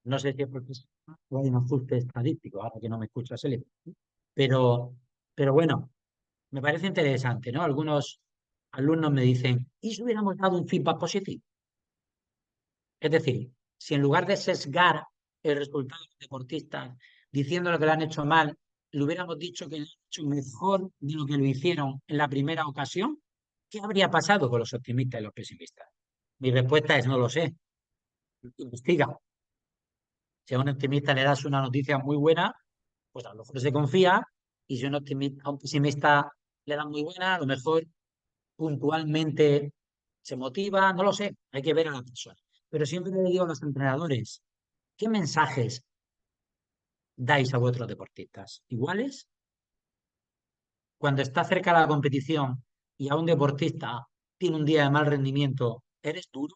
no sé si es porque hay un ajuste estadístico, ahora que no me escucha Seligman, pero, pero bueno, me parece interesante, ¿no? Algunos alumnos me dicen, ¿y si hubiéramos dado un feedback positivo? Es decir, si en lugar de sesgar el resultado de los deportistas diciéndole que lo han hecho mal, le hubiéramos dicho que lo han hecho mejor de lo que lo hicieron en la primera ocasión, ¿qué habría pasado con los optimistas y los pesimistas? Mi respuesta es no lo sé. Investiga. Si a un optimista le das una noticia muy buena, pues a lo mejor se confía, y si a un pesimista le dan muy buena, a lo mejor puntualmente se motiva, no lo sé, hay que ver a la persona. Pero siempre le digo a los entrenadores, ¿qué mensajes dais a vuestros deportistas? ¿Iguales? Cuando está cerca la competición y a un deportista tiene un día de mal rendimiento, ¿eres duro?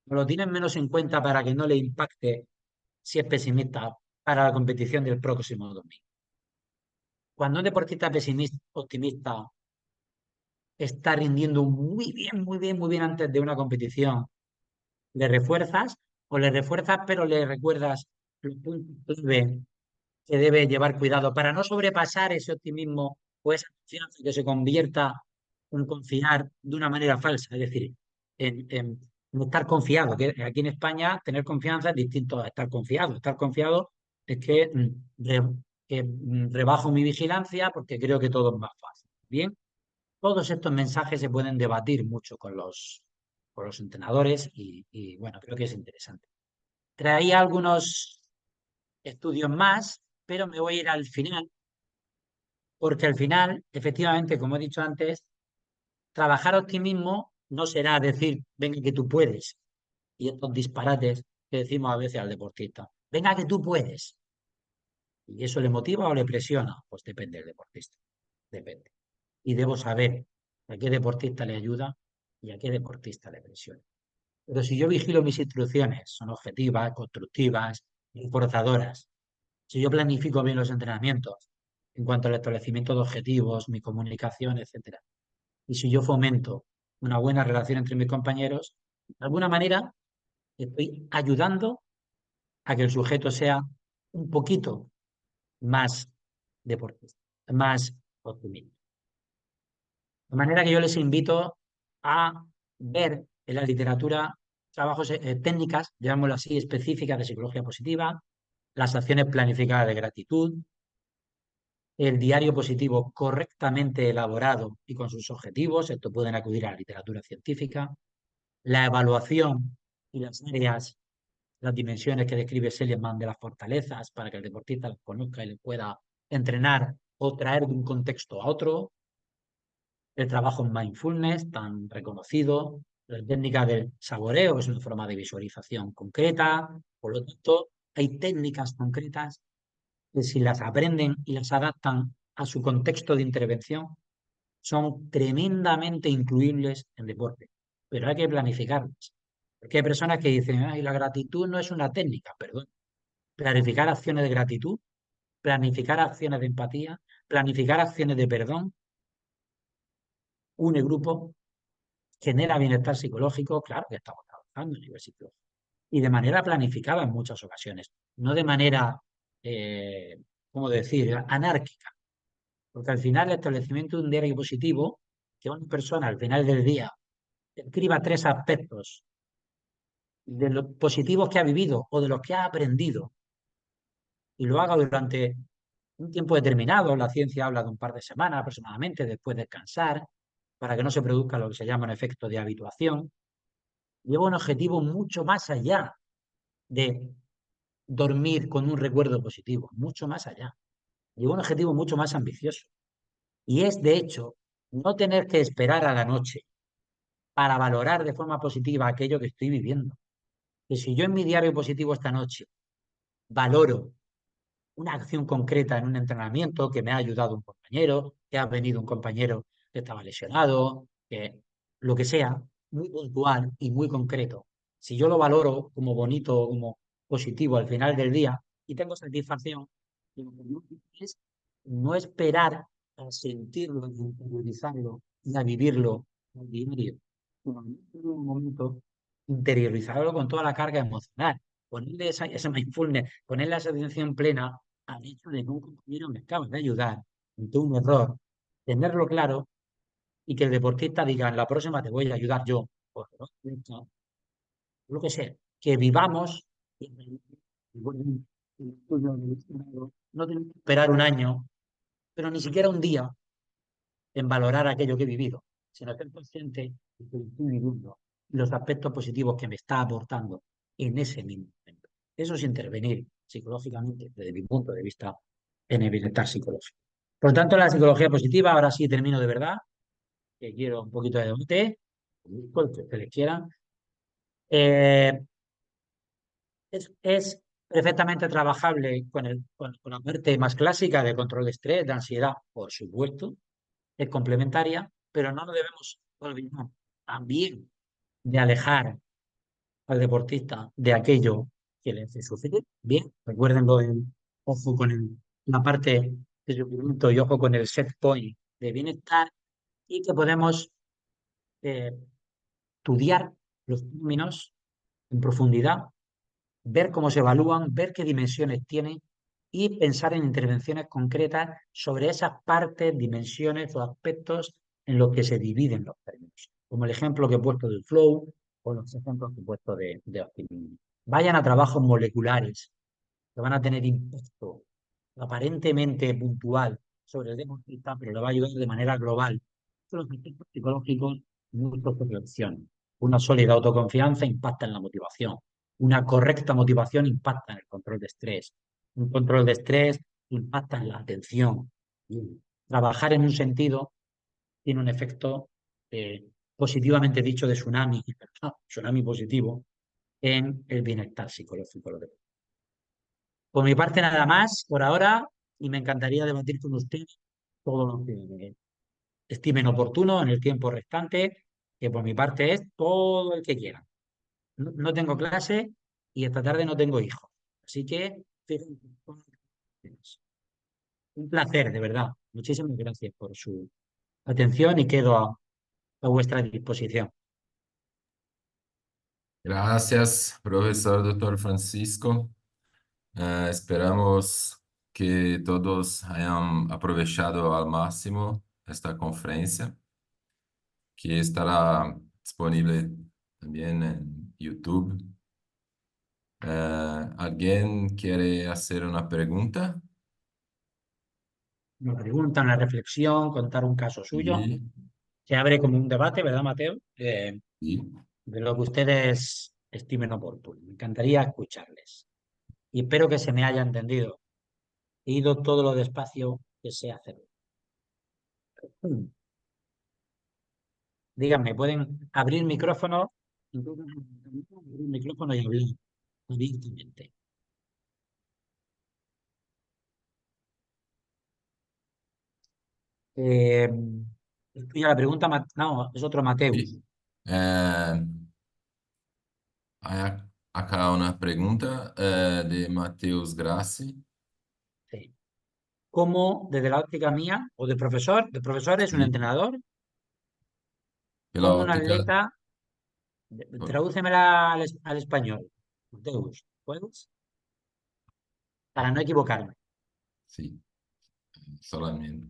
¿O lo tienes menos en cuenta para que no le impacte si es pesimista para la competición del próximo domingo? Cuando un deportista pesimista, optimista, está rindiendo muy bien, muy bien, muy bien antes de una competición, ¿le refuerzas o le refuerzas pero le recuerdas los puntos clave que debe llevar cuidado para no sobrepasar ese optimismo o esa confianza que se convierta en confiar de una manera falsa? Es decir, en estar confiado, que aquí en España tener confianza es distinto a estar confiado. Estar confiado es que, rebajo mi vigilancia porque creo que todo es más fácil. Bien, todos estos mensajes se pueden debatir mucho con los entrenadores y, bueno, creo que es interesante. Traía algunos estudios más, pero me voy a ir al final, porque al final, efectivamente, como he dicho antes, trabajar optimismo no será decir, venga que tú puedes, y estos disparates que decimos a veces al deportista, venga que tú puedes. ¿Y eso le motiva o le presiona? Pues depende del deportista, depende. Y debo saber a qué deportista le ayuda y a qué deportista le presiona. Pero si yo vigilo mis instrucciones, son objetivas, constructivas, reforzadoras. Si yo planifico bien los entrenamientos en cuanto al establecimiento de objetivos, mi comunicación, etcétera. Y si yo fomento una buena relación entre mis compañeros, de alguna manera estoy ayudando a que el sujeto sea un poquito más deportista, más optimista. De manera que yo les invito a ver en la literatura trabajos técnicas, llamémoslo así, específicas de psicología positiva, las acciones planificadas de gratitud, el diario positivo correctamente elaborado y con sus objetivos, esto pueden acudir a la literatura científica, la evaluación y las áreas, las dimensiones que describe Seligman de las fortalezas para que el deportista las conozca y le pueda entrenar o traer de un contexto a otro, el trabajo en mindfulness tan reconocido, la técnica del saboreo, que es una forma de visualización concreta, por lo tanto, hay técnicas concretas que si las aprenden y las adaptan a su contexto de intervención, son tremendamente incluibles en deporte, pero hay que planificarlas. Porque hay personas que dicen, ay, la gratitud no es una técnica, perdón. Planificar acciones de gratitud, planificar acciones de empatía, planificar acciones de perdón, une grupo, genera bienestar psicológico, claro que estamos trabajando a nivel psicológico. Y de manera planificada en muchas ocasiones, no de manera, ¿cómo decir?, anárquica. Porque al final el establecimiento de un diario positivo, que una persona al final del día escriba 3 aspectos de los positivos que ha vivido o de los que ha aprendido y lo haga durante un tiempo determinado, la ciencia habla de un par de semanas aproximadamente, después de descansar, para que no se produzca lo que se llama un efecto de habituación, lleva un objetivo mucho más allá de dormir con un recuerdo positivo, mucho más allá. Lleva un objetivo mucho más ambicioso. Y es, de hecho, no tener que esperar a la noche para valorar de forma positiva aquello que estoy viviendo. Que si yo en mi diario positivo esta noche valoro una acción concreta en un entrenamiento, que me ha ayudado un compañero, que ha venido un compañero que estaba lesionado, que lo que sea, muy puntual y muy concreto. Si yo lo valoro como bonito, como positivo al final del día y tengo satisfacción, lo que yo quiero es no esperar a sentirlo, a interiorizarlo y a vivirlo al diario, sino en un momento interiorizarlo con toda la carga emocional, ponerle esa mindfulness, ponerle esa atención plena al hecho de que un compañero me acaba de ayudar ante un error, tenerlo claro y que el deportista diga, en la próxima te voy a ayudar yo, por lo que sea, que vivamos, no tenemos que esperar un año, pero ni siquiera un día en valorar aquello que he vivido, sino ser consciente de que estoy viviendo los aspectos positivos que me está aportando en ese mismo momento. Eso es intervenir psicológicamente, desde mi punto de vista, en el bienestar psicológico. Por lo tanto, la psicología positiva, ahora sí termino de verdad, que quiero un poquito de debate, que les quieran. Es perfectamente trabajable con la parte más clásica de control de estrés, de ansiedad, por supuesto, es complementaria, pero no nos debemos olvidar también de alejar al deportista de aquello que le hace sufrir. Bien, recuérdenlo, ojo con la parte de sufrimiento y ojo con el set point de bienestar, y que podemos eh, estudiar los términos en profundidad, ver cómo se evalúan, ver qué dimensiones tienen y pensar en intervenciones concretas sobre esas partes, dimensiones o aspectos en los que se dividen los términos, como el ejemplo que he puesto del flow o los ejemplos que he puesto de optimismo. Vayan a trabajos moleculares que van a tener impacto aparentemente puntual sobre el deportista, pero le va a ayudar de manera global. Los aspectos psicológicos, muchos de reflexión. Una sólida autoconfianza impacta en la motivación. Una correcta motivación impacta en el control de estrés. Un control de estrés impacta en la atención. Y trabajar en un sentido tiene un efecto positivamente dicho de tsunami, tsunami positivo, en el bienestar psicológico. Por mi parte, nada más por ahora, y me encantaría debatir con usted todo lo que estimen oportuno en el tiempo restante, que por mi parte es todo el que quiera. No tengo clase y esta tarde no tengo hijos. Así que, fíjense, un placer, de verdad. Muchísimas gracias por su atención y quedo a vuestra disposición. Gracias, profesor doctor Francisco. Esperamos que todos hayan aprovechado al máximo esta conferencia, que estará disponible también en YouTube. ¿Alguien quiere hacer una pregunta? Una pregunta, una reflexión, contar un caso suyo. Sí, Se abre como un debate, ¿verdad, Mateo? sí. De lo que ustedes estimen oportuno. Me encantaría escucharles. Y espero que se me haya entendido. He ido todo lo despacio que sé hacer. Díganme, ¿pueden abrir micrófono? Abrir micrófono y hablar abiertamente. Eh, ¿Es tuya la pregunta? No, es otro Mateus. Sí. Eh, Hay acá una pregunta de Mateus Grassi. Sí. ¿Cómo, desde la óptica mía o de profesor es un Sí, entrenador, de la como un óptica. atleta, tradúcemela al español? Mateus, ¿puedes? Para no equivocarme. Sí, solamente.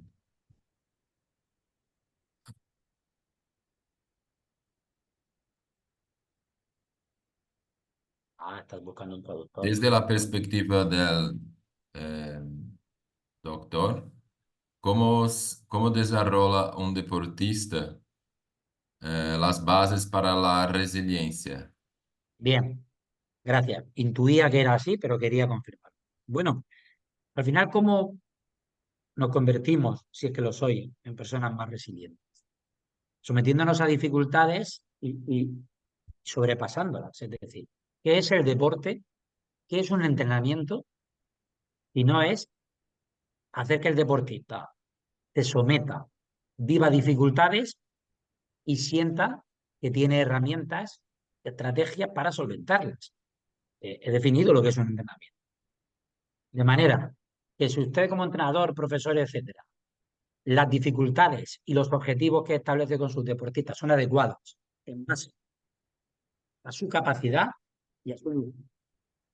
Ah, estás buscando un traductor. Desde la perspectiva del eh, doctor, ¿cómo desarrolla un deportista las bases para la resiliencia? Bien, gracias. Intuía que era así, pero quería confirmar. Bueno, al final, ¿cómo nos convertimos, si es que lo soy, en personas más resilientes? Sometiéndonos a dificultades y sobrepasándolas. Es decir, ¿qué es el deporte? ¿Qué es un entrenamiento? Y no es hacer que el deportista se someta, viva dificultades y sienta que tiene herramientas, estrategias para solventarlas. He definido lo que es un entrenamiento. De manera que si usted como entrenador, profesor, etcétera, las dificultades y los objetivos que establece con sus deportistas son adecuados en base a su capacidad y a su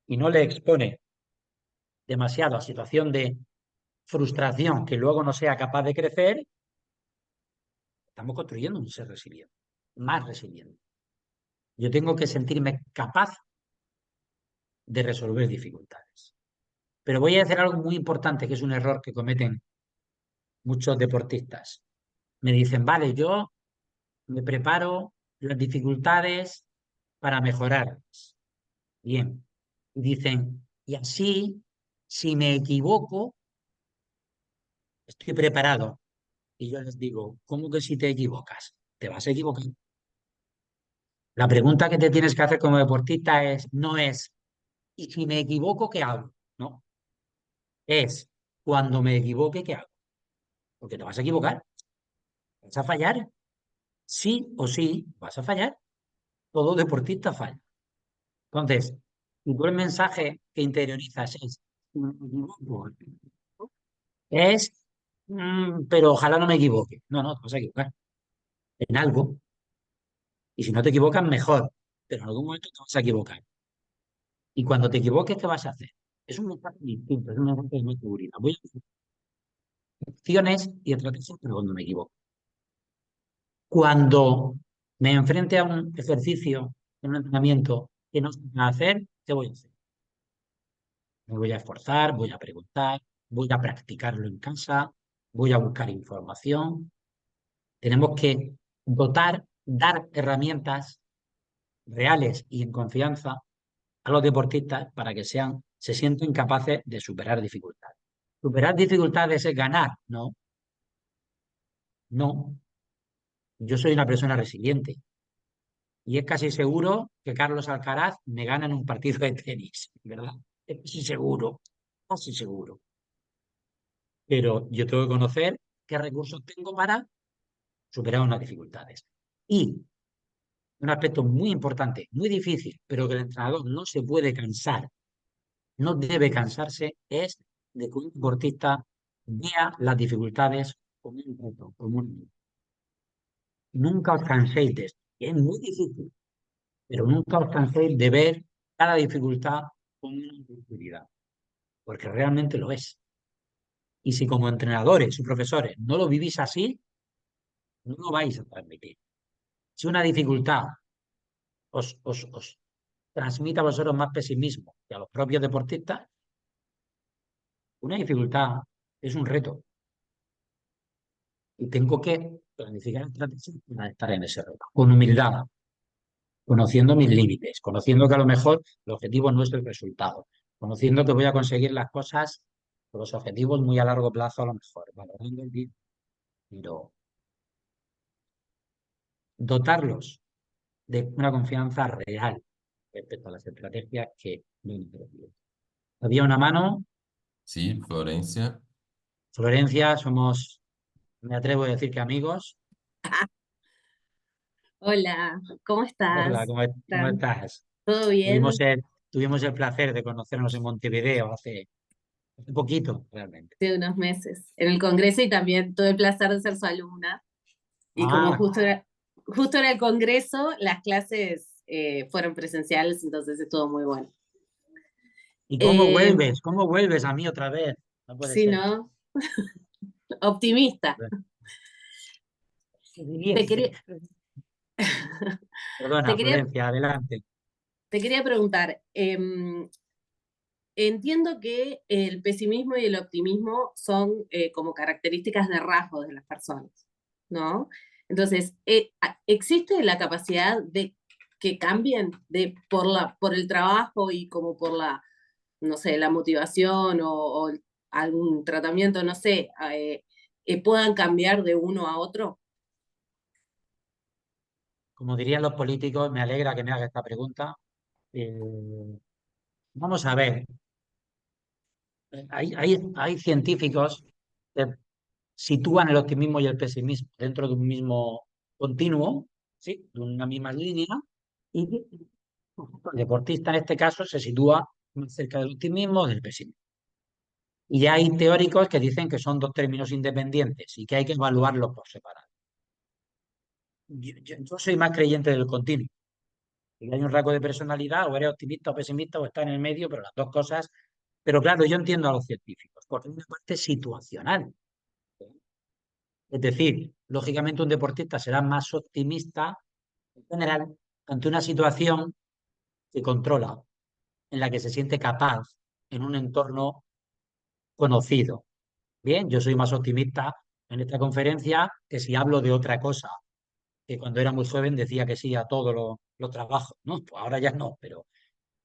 y no le expone demasiado a situación de frustración que luego no sea capaz de crecer, estamos construyendo un ser resiliente, más resiliente. Yo tengo que sentirme capaz de resolver dificultades. Pero voy a hacer algo muy importante, que es un error que cometen muchos deportistas. Me dicen, vale, yo me preparo las dificultades para mejorar. Bien. Y dicen, y así, si me equivoco, estoy preparado. Y yo les digo, ¿cómo que si te equivocas? Te vas a equivocar. La pregunta que te tienes que hacer como deportista es, no es, y si me equivoco, ¿qué hago? No, es cuando me equivoque, ¿qué hago? Porque te vas a equivocar, vas a fallar, sí o sí vas a fallar. Todo deportista falla. Entonces, si tú el mensaje que interiorizas es, "Me equivoco", es, pero ojalá no me equivoque. No, no, te vas a equivocar en algo. Y si no te equivocas, mejor. Pero en algún momento te vas a equivocar. Y cuando te equivoques, ¿qué vas a hacer? Es un mensaje distinto, es un mensaje de más seguridad. Voy a hacer acciones y estrategias, pero cuando me equivoco. Cuando me enfrente a un ejercicio, a un entrenamiento que no sé qué hacer, ¿qué voy a hacer? Me voy a esforzar, voy a preguntar, voy a practicarlo en casa, voy a buscar información. Tenemos que dar herramientas reales y en confianza a los deportistas para que se sientan capaces de superar dificultades. Superar dificultades es ganar, no, no. Yo soy una persona resiliente y es casi seguro que Carlos Alcaraz me gana en un partido de tenis, ¿verdad? Es casi seguro, casi seguro. Pero yo tengo que conocer qué recursos tengo para superar unas dificultades. Y un aspecto muy importante, muy difícil, pero que el entrenador no se puede cansar, no debe cansarse, es de que un deportista vea las dificultades como un reto, como un... Nunca os canséis de esto. Es muy difícil, pero nunca os canséis de ver cada dificultad como una oportunidad, porque realmente lo es. Y si como entrenadores y profesores no lo vivís así, no lo vais a transmitir. Si una dificultad os transmite a vosotros más pesimismo que a los propios deportistas, una dificultad es un reto y tengo que planificar estrategias para estar en ese reto, con humildad, conociendo mis límites, conociendo que a lo mejor el objetivo no es el resultado, conociendo que voy a conseguir las cosas, los objetivos muy a largo plazo a lo mejor, valorando el día, pero dotarlos de una confianza real respecto a las estrategias que me han introducido. Había una mano, Sí, Florencia. Florencia, somos, me atrevo a decir que amigos. Hola, ¿cómo Hola, estás? ¿cómo estás? ¿Todo Tuvimos bien? el, tuvimos el placer de conocernos en Montevideo hace poquito, realmente. Hace unos meses en el Congreso y también tuve el placer de ser su alumna. Y como Ah, justo era el Congreso, las clases fueron presenciales, entonces estuvo muy bueno. ¿y cómo Eh, vuelves? ¿Cómo vuelves a mí otra vez? No puede sí, ser. ¿no? Optimista. Qué Te bien. quería, te Perdona, quería, Florencia, adelante. te quería preguntar, entiendo que el pesimismo y el optimismo son como características de rasgos de las personas, ¿no? Entonces, ¿existe la capacidad de que cambien por el trabajo y como por la, no sé, la motivación o algún tratamiento, no sé, puedan cambiar de uno a otro? Como dirían los políticos, me alegra que me haga esta pregunta. Eh, Vamos a ver, hay científicos que sitúan el optimismo y el pesimismo dentro de un mismo continuo, ¿sí? De una misma línea, y que el deportista en este caso se sitúa más cerca del optimismo o del pesimismo. Y hay teóricos que dicen que son dos términos independientes y que hay que evaluarlos por separado. Yo soy más creyente del continuo. Y hay un rasgo de personalidad, o eres optimista o pesimista, o está en el medio, pero las dos cosas. Pero claro, yo entiendo a los científicos, porque hay una parte situacional. Es decir, lógicamente un deportista será más optimista en general ante una situación que controla, en la que se siente capaz en un entorno conocido. Bien, yo soy más optimista en esta conferencia que si hablo de otra cosa, que cuando era muy joven decía que sí a todos los trabajos, ¿no? Pues ahora ya no, pero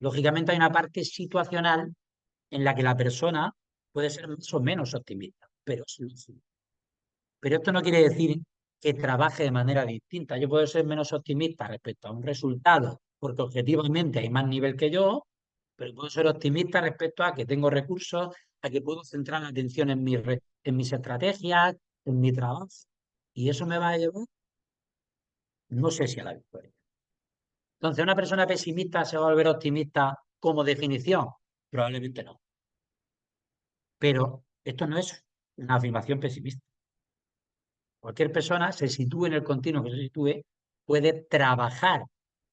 lógicamente hay una parte situacional en la que la persona puede ser más o menos optimista, pero sí. Pero esto no quiere decir que trabaje de manera distinta. Yo puedo ser menos optimista respecto a un resultado, porque objetivamente hay más nivel que yo, pero puedo ser optimista respecto a que tengo recursos, a que puedo centrar la atención en en mis estrategias, en mi trabajo, y eso me va a llevar, no sé si a la victoria. Entonces, ¿una persona pesimista se va a volver optimista como definición? Probablemente no. Pero esto no es una afirmación pesimista. Cualquier persona, se sitúe en el continuo que se sitúe, puede trabajar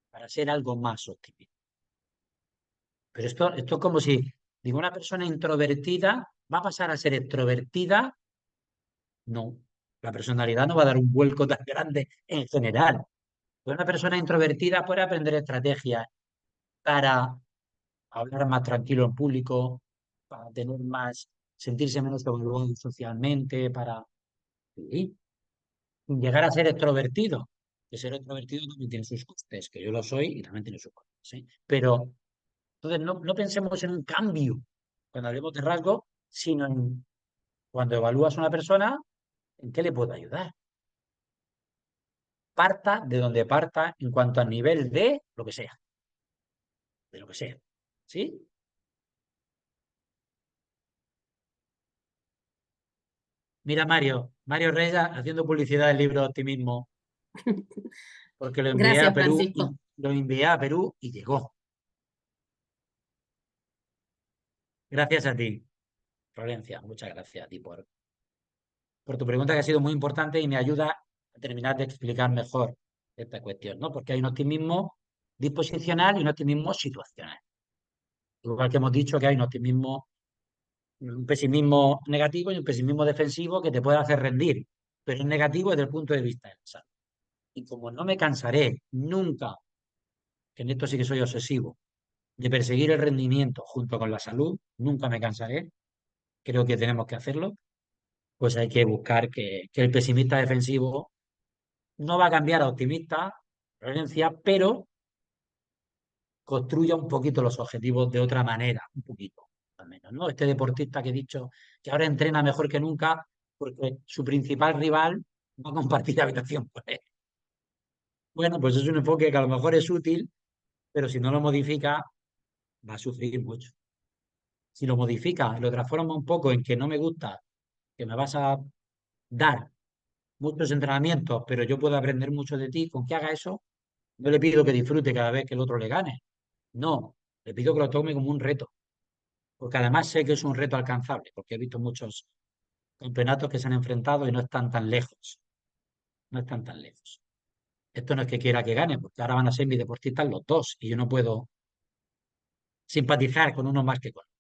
para ser algo más optimista. Pero esto es como si digo, una persona introvertida va a pasar a ser extrovertida. No, la personalidad no va a dar un vuelco tan grande en general. Pero una persona introvertida puede aprender estrategias para hablar más tranquilo en público, para tener más, sentirse menos evaluado socialmente, para sí, llegar a ser extrovertido. Que ser extrovertido también tiene sus costes, que yo lo soy y también tiene sus costes. ¿Sí? Pero entonces no pensemos en un cambio cuando hablemos de rasgo, sino en cuando evalúas a una persona, ¿en qué le puedo ayudar? Parta de donde parta en cuanto al nivel de lo que sea. De lo que sea. ¿Sí? Mira Mario Reyes haciendo publicidad del libro Optimismo, porque Gracias, Francisco. lo envié a Perú y llegó. Gracias a ti, Florencia. Muchas gracias a ti por tu pregunta, que ha sido muy importante y me ayuda a terminar de explicar mejor esta cuestión, ¿no? Porque hay un optimismo disposicional y un optimismo situacional. Igual que hemos dicho que hay un pesimismo negativo y un pesimismo defensivo que te puede hacer rendir, pero es negativo desde el punto de vista de la salud. Y como no me cansaré nunca, que en esto sí que soy obsesivo, de perseguir el rendimiento junto con la salud, nunca me cansaré, creo que tenemos que hacerlo, pues hay que buscar que el pesimista defensivo no va a cambiar a optimista, Florencia, pero construya un poquito los objetivos de otra manera, un poquito, al menos, ¿no? Este deportista que he dicho que ahora entrena mejor que nunca porque su principal rival va a compartir habitación con él. Bueno, pues es un enfoque que a lo mejor es útil, pero si no lo modifica, va a sufrir mucho. Si lo modifica y lo transforma un poco en que no me gusta, que me vas a dar muchos entrenamientos, pero yo puedo aprender mucho de ti, con que haga eso, no le pido que disfrute cada vez que el otro le gane. No, le pido que lo tome como un reto, porque además sé que es un reto alcanzable, porque he visto muchos campeonatos que se han enfrentado y no están tan lejos. No están tan lejos. Esto no es que quiera que gane, porque ahora van a ser mis deportistas los dos y yo no puedo simpatizar con uno más que con otro.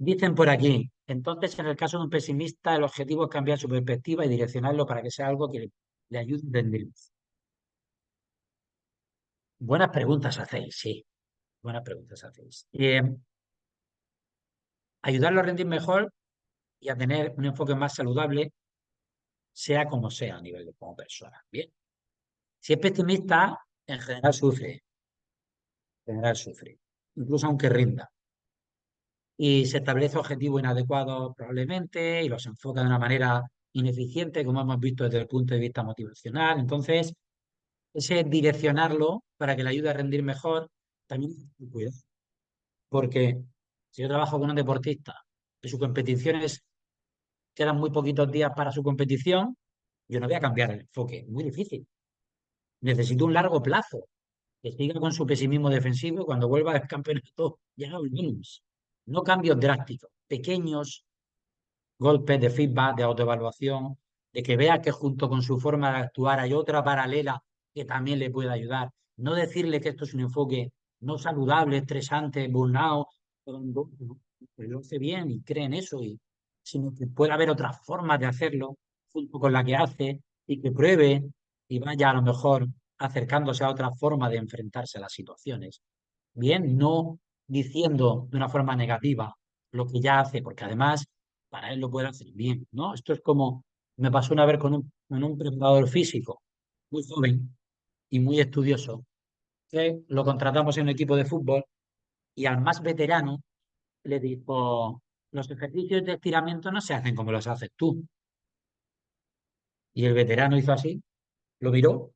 Dicen por aquí, entonces en el caso de un pesimista, el objetivo es cambiar su perspectiva y direccionarlo para que sea algo que le ayude a entender. Buenas preguntas hacéis, sí. Buenas preguntas hacéis. Ayudarlo a rendir mejor y a tener un enfoque más saludable, sea como sea a nivel de como persona. Bien. Si es pesimista, en general sufre. En general sufre. Incluso aunque rinda. Y se establece objetivos inadecuados probablemente y los enfoca de una manera ineficiente, como hemos visto desde el punto de vista motivacional. Entonces, ese direccionarlo para que le ayude a rendir mejor, también hay que cuidar. Porque si yo trabajo con un deportista y su competición quedan muy poquitos días para su competición, yo no voy a cambiar el enfoque. Muy difícil. Necesito un largo plazo. Que siga con su pesimismo defensivo y cuando vuelva al campeonato ya volvemos. No cambios drásticos, pequeños golpes de feedback, de autoevaluación, de que vea que junto con su forma de actuar hay otra paralela que también le puede ayudar. No decirle que esto es un enfoque no saludable, estresante, burnout, pero lo hace bien y cree en eso, sino que puede haber otras formas de hacerlo junto con la que hace y que pruebe y vaya a lo mejor acercándose a otra forma de enfrentarse a las situaciones. Bien, no diciendo de una forma negativa lo que ya hace, porque además para él lo puede hacer bien, ¿no? Esto es como me pasó una vez con un preparador físico muy joven y muy estudioso, que lo contratamos en un equipo de fútbol y al más veterano le dijo, los ejercicios de estiramiento no se hacen como los haces tú. Y el veterano hizo así, lo miró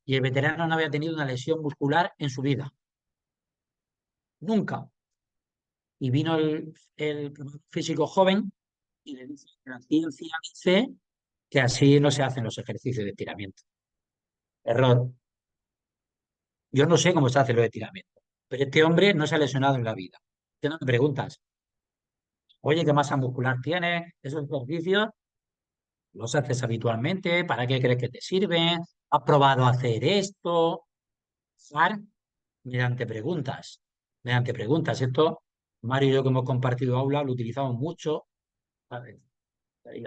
y el veterano no había tenido una lesión muscular en su vida. nunca. Y vino el físico joven y le dice que la ciencia dice que así no se hacen los ejercicios de estiramiento. Error. Yo no sé cómo se hace los estiramientos, pero este hombre no se ha lesionado en la vida. Te no me preguntas, oye, ¿qué masa muscular tienes? ¿Esos ejercicios los haces habitualmente? ¿Para qué crees que te sirven? ¿Has probado hacer esto? Zar, mediante preguntas. Mediante preguntas. Esto, Mario y yo que hemos compartido aula, lo utilizamos mucho, ¿sabes?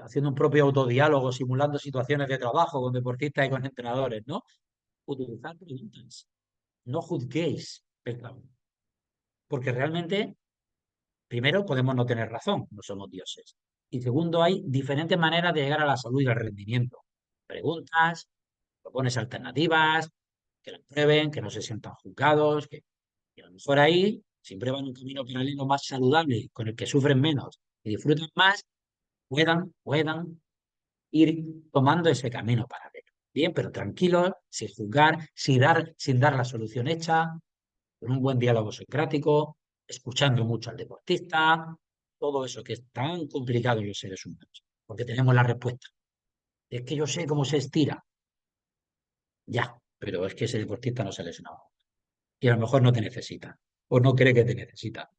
Haciendo un propio autodiálogo, simulando situaciones de trabajo con deportistas y con entrenadores, ¿no? Utilizar preguntas. No juzguéis, porque realmente, primero, podemos no tener razón, no somos dioses. Y segundo, hay diferentes maneras de llegar a la salud y al rendimiento. Preguntas, propones alternativas, que las prueben, que no se sientan juzgados, que a lo mejor ahí, si prueban un camino paralelo más saludable, con el que sufren menos y disfrutan más, puedan ir tomando ese camino paralelo. Bien, pero tranquilos, sin juzgar, sin dar la solución hecha, con un buen diálogo socrático, escuchando mucho al deportista, todo eso que es tan complicado en los seres humanos, porque tenemos la respuesta. Es que yo sé cómo se estira. Ya, pero es que ese deportista no se ha lesionado. Y a lo mejor no te necesita, o no cree que te necesita.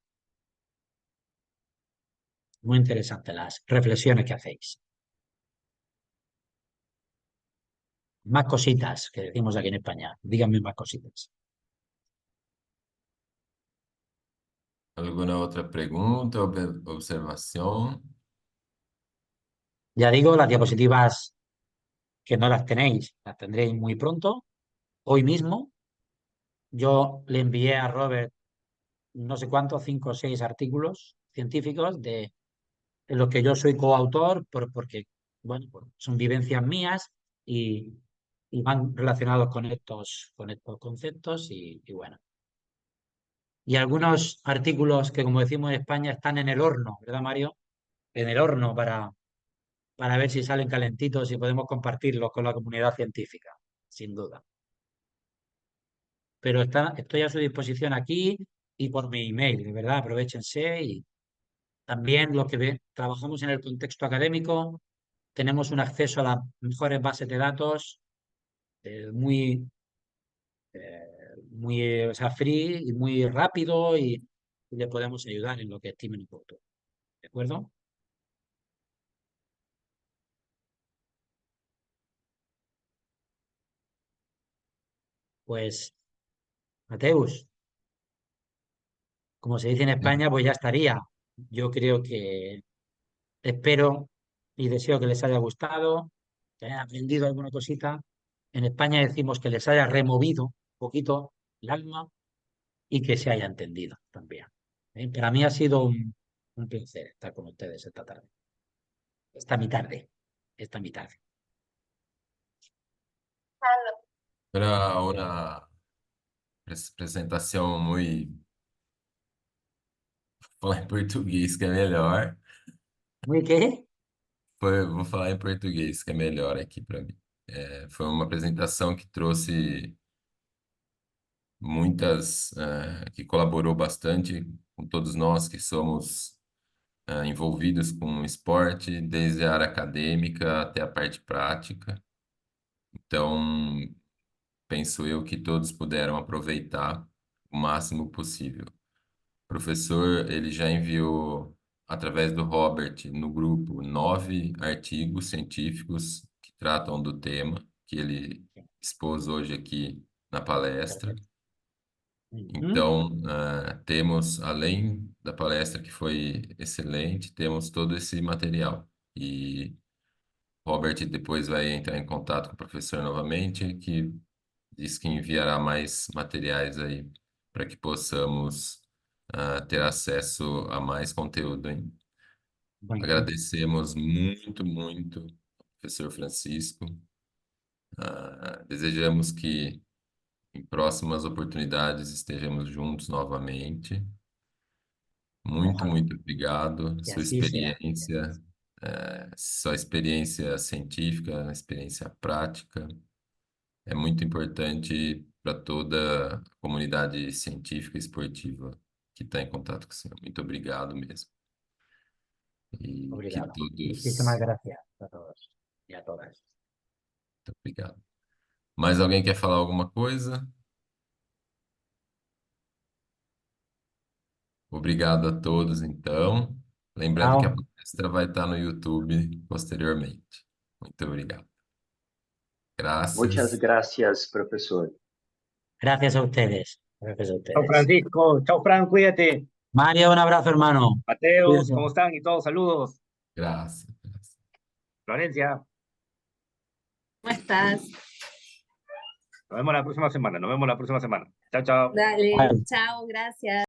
Muy interesantes las reflexiones que hacéis. Más cositas que decimos aquí en España. Díganme más cositas. ¿Alguna otra pregunta o observación? Ya digo, las diapositivas que no las tenéis, las tendréis muy pronto. Hoy mismo yo le envié a Robert no sé cuántos, 5 o 6 artículos científicos en los que yo soy coautor porque, bueno, son vivencias mías y, y van relacionados con estos conceptos y bueno. Y algunos artículos que, como decimos en España, están en el horno, ¿verdad, Mario? En el horno para ver si salen calentitos y podemos compartirlos con la comunidad científica, sin duda. Pero estoy a su disposición aquí y por mi email, de verdad, aprovechense y también los que trabajamos en el contexto académico tenemos un acceso a las mejores bases de datos o sea, free y muy rápido y le podemos ayudar en lo que estimen oportuno. ¿De acuerdo? Pues, Mateus, como se dice en España, pues ya estaría. Yo creo que espero y deseo que les haya gustado, que hayan aprendido alguna cosita. En España decimos que les haya removido un poquito el alma y que se haya entendido también. Para mí ha sido un placer estar con ustedes esta tarde. Esta mi tarde. Era uma apresentação muito. Vou falar em português, que é melhor. ¿Muy qué? Vou falar em português, que é melhor aqui para mim. Foi uma apresentação que trouxe que colaborou bastante com todos nós que somos envolvidos com o esporte, desde a área acadêmica até a parte prática. Então, penso eu que todos puderam aproveitar o máximo possível. O professor, ele já enviou, através do Robert, no grupo, 9 artigos científicos que tratam do tema que ele expôs hoje aqui na palestra. Então, temos, além da palestra que foi excelente, temos todo esse material. E Robert depois vai entrar em contato com o professor novamente, que diz que enviará mais materiais aí para que possamos ter acesso a mais conteúdo ainda. Bueno, Agradecemos muito, muito ao professor Francisco. Desejamos que em próximas oportunidades estejamos juntos novamente. Muito, ojalá. muito obrigado. Que así sea. Sua experiência científica, experiência prática, é muito importante para toda a comunidade científica e esportiva que está em contato com o senhor. Muito obrigado mesmo. E que Obrigado. todos... Muchísimas gracias a todos y a todas. Muito obrigado. Mais alguém quer falar alguma coisa? Obrigado a todos, então. Lembrando que a Chao. palestra vai estar no YouTube posteriormente. Muito obrigado. Muchas Graças. gracias, profesor. Gracias a ustedes. Gracias a Chao, ustedes. Francisco. Chao, Fran, cuídate. Mario, un abrazo, hermano. Mateos, Cuídense. ¿cómo están? Y todos, saludos. Graças. Graças. Florencia, ¿Cómo estás? nos vemos la próxima semana. Nos vemos la próxima semana. Chao, chao. Dale, Bye. chao, gracias.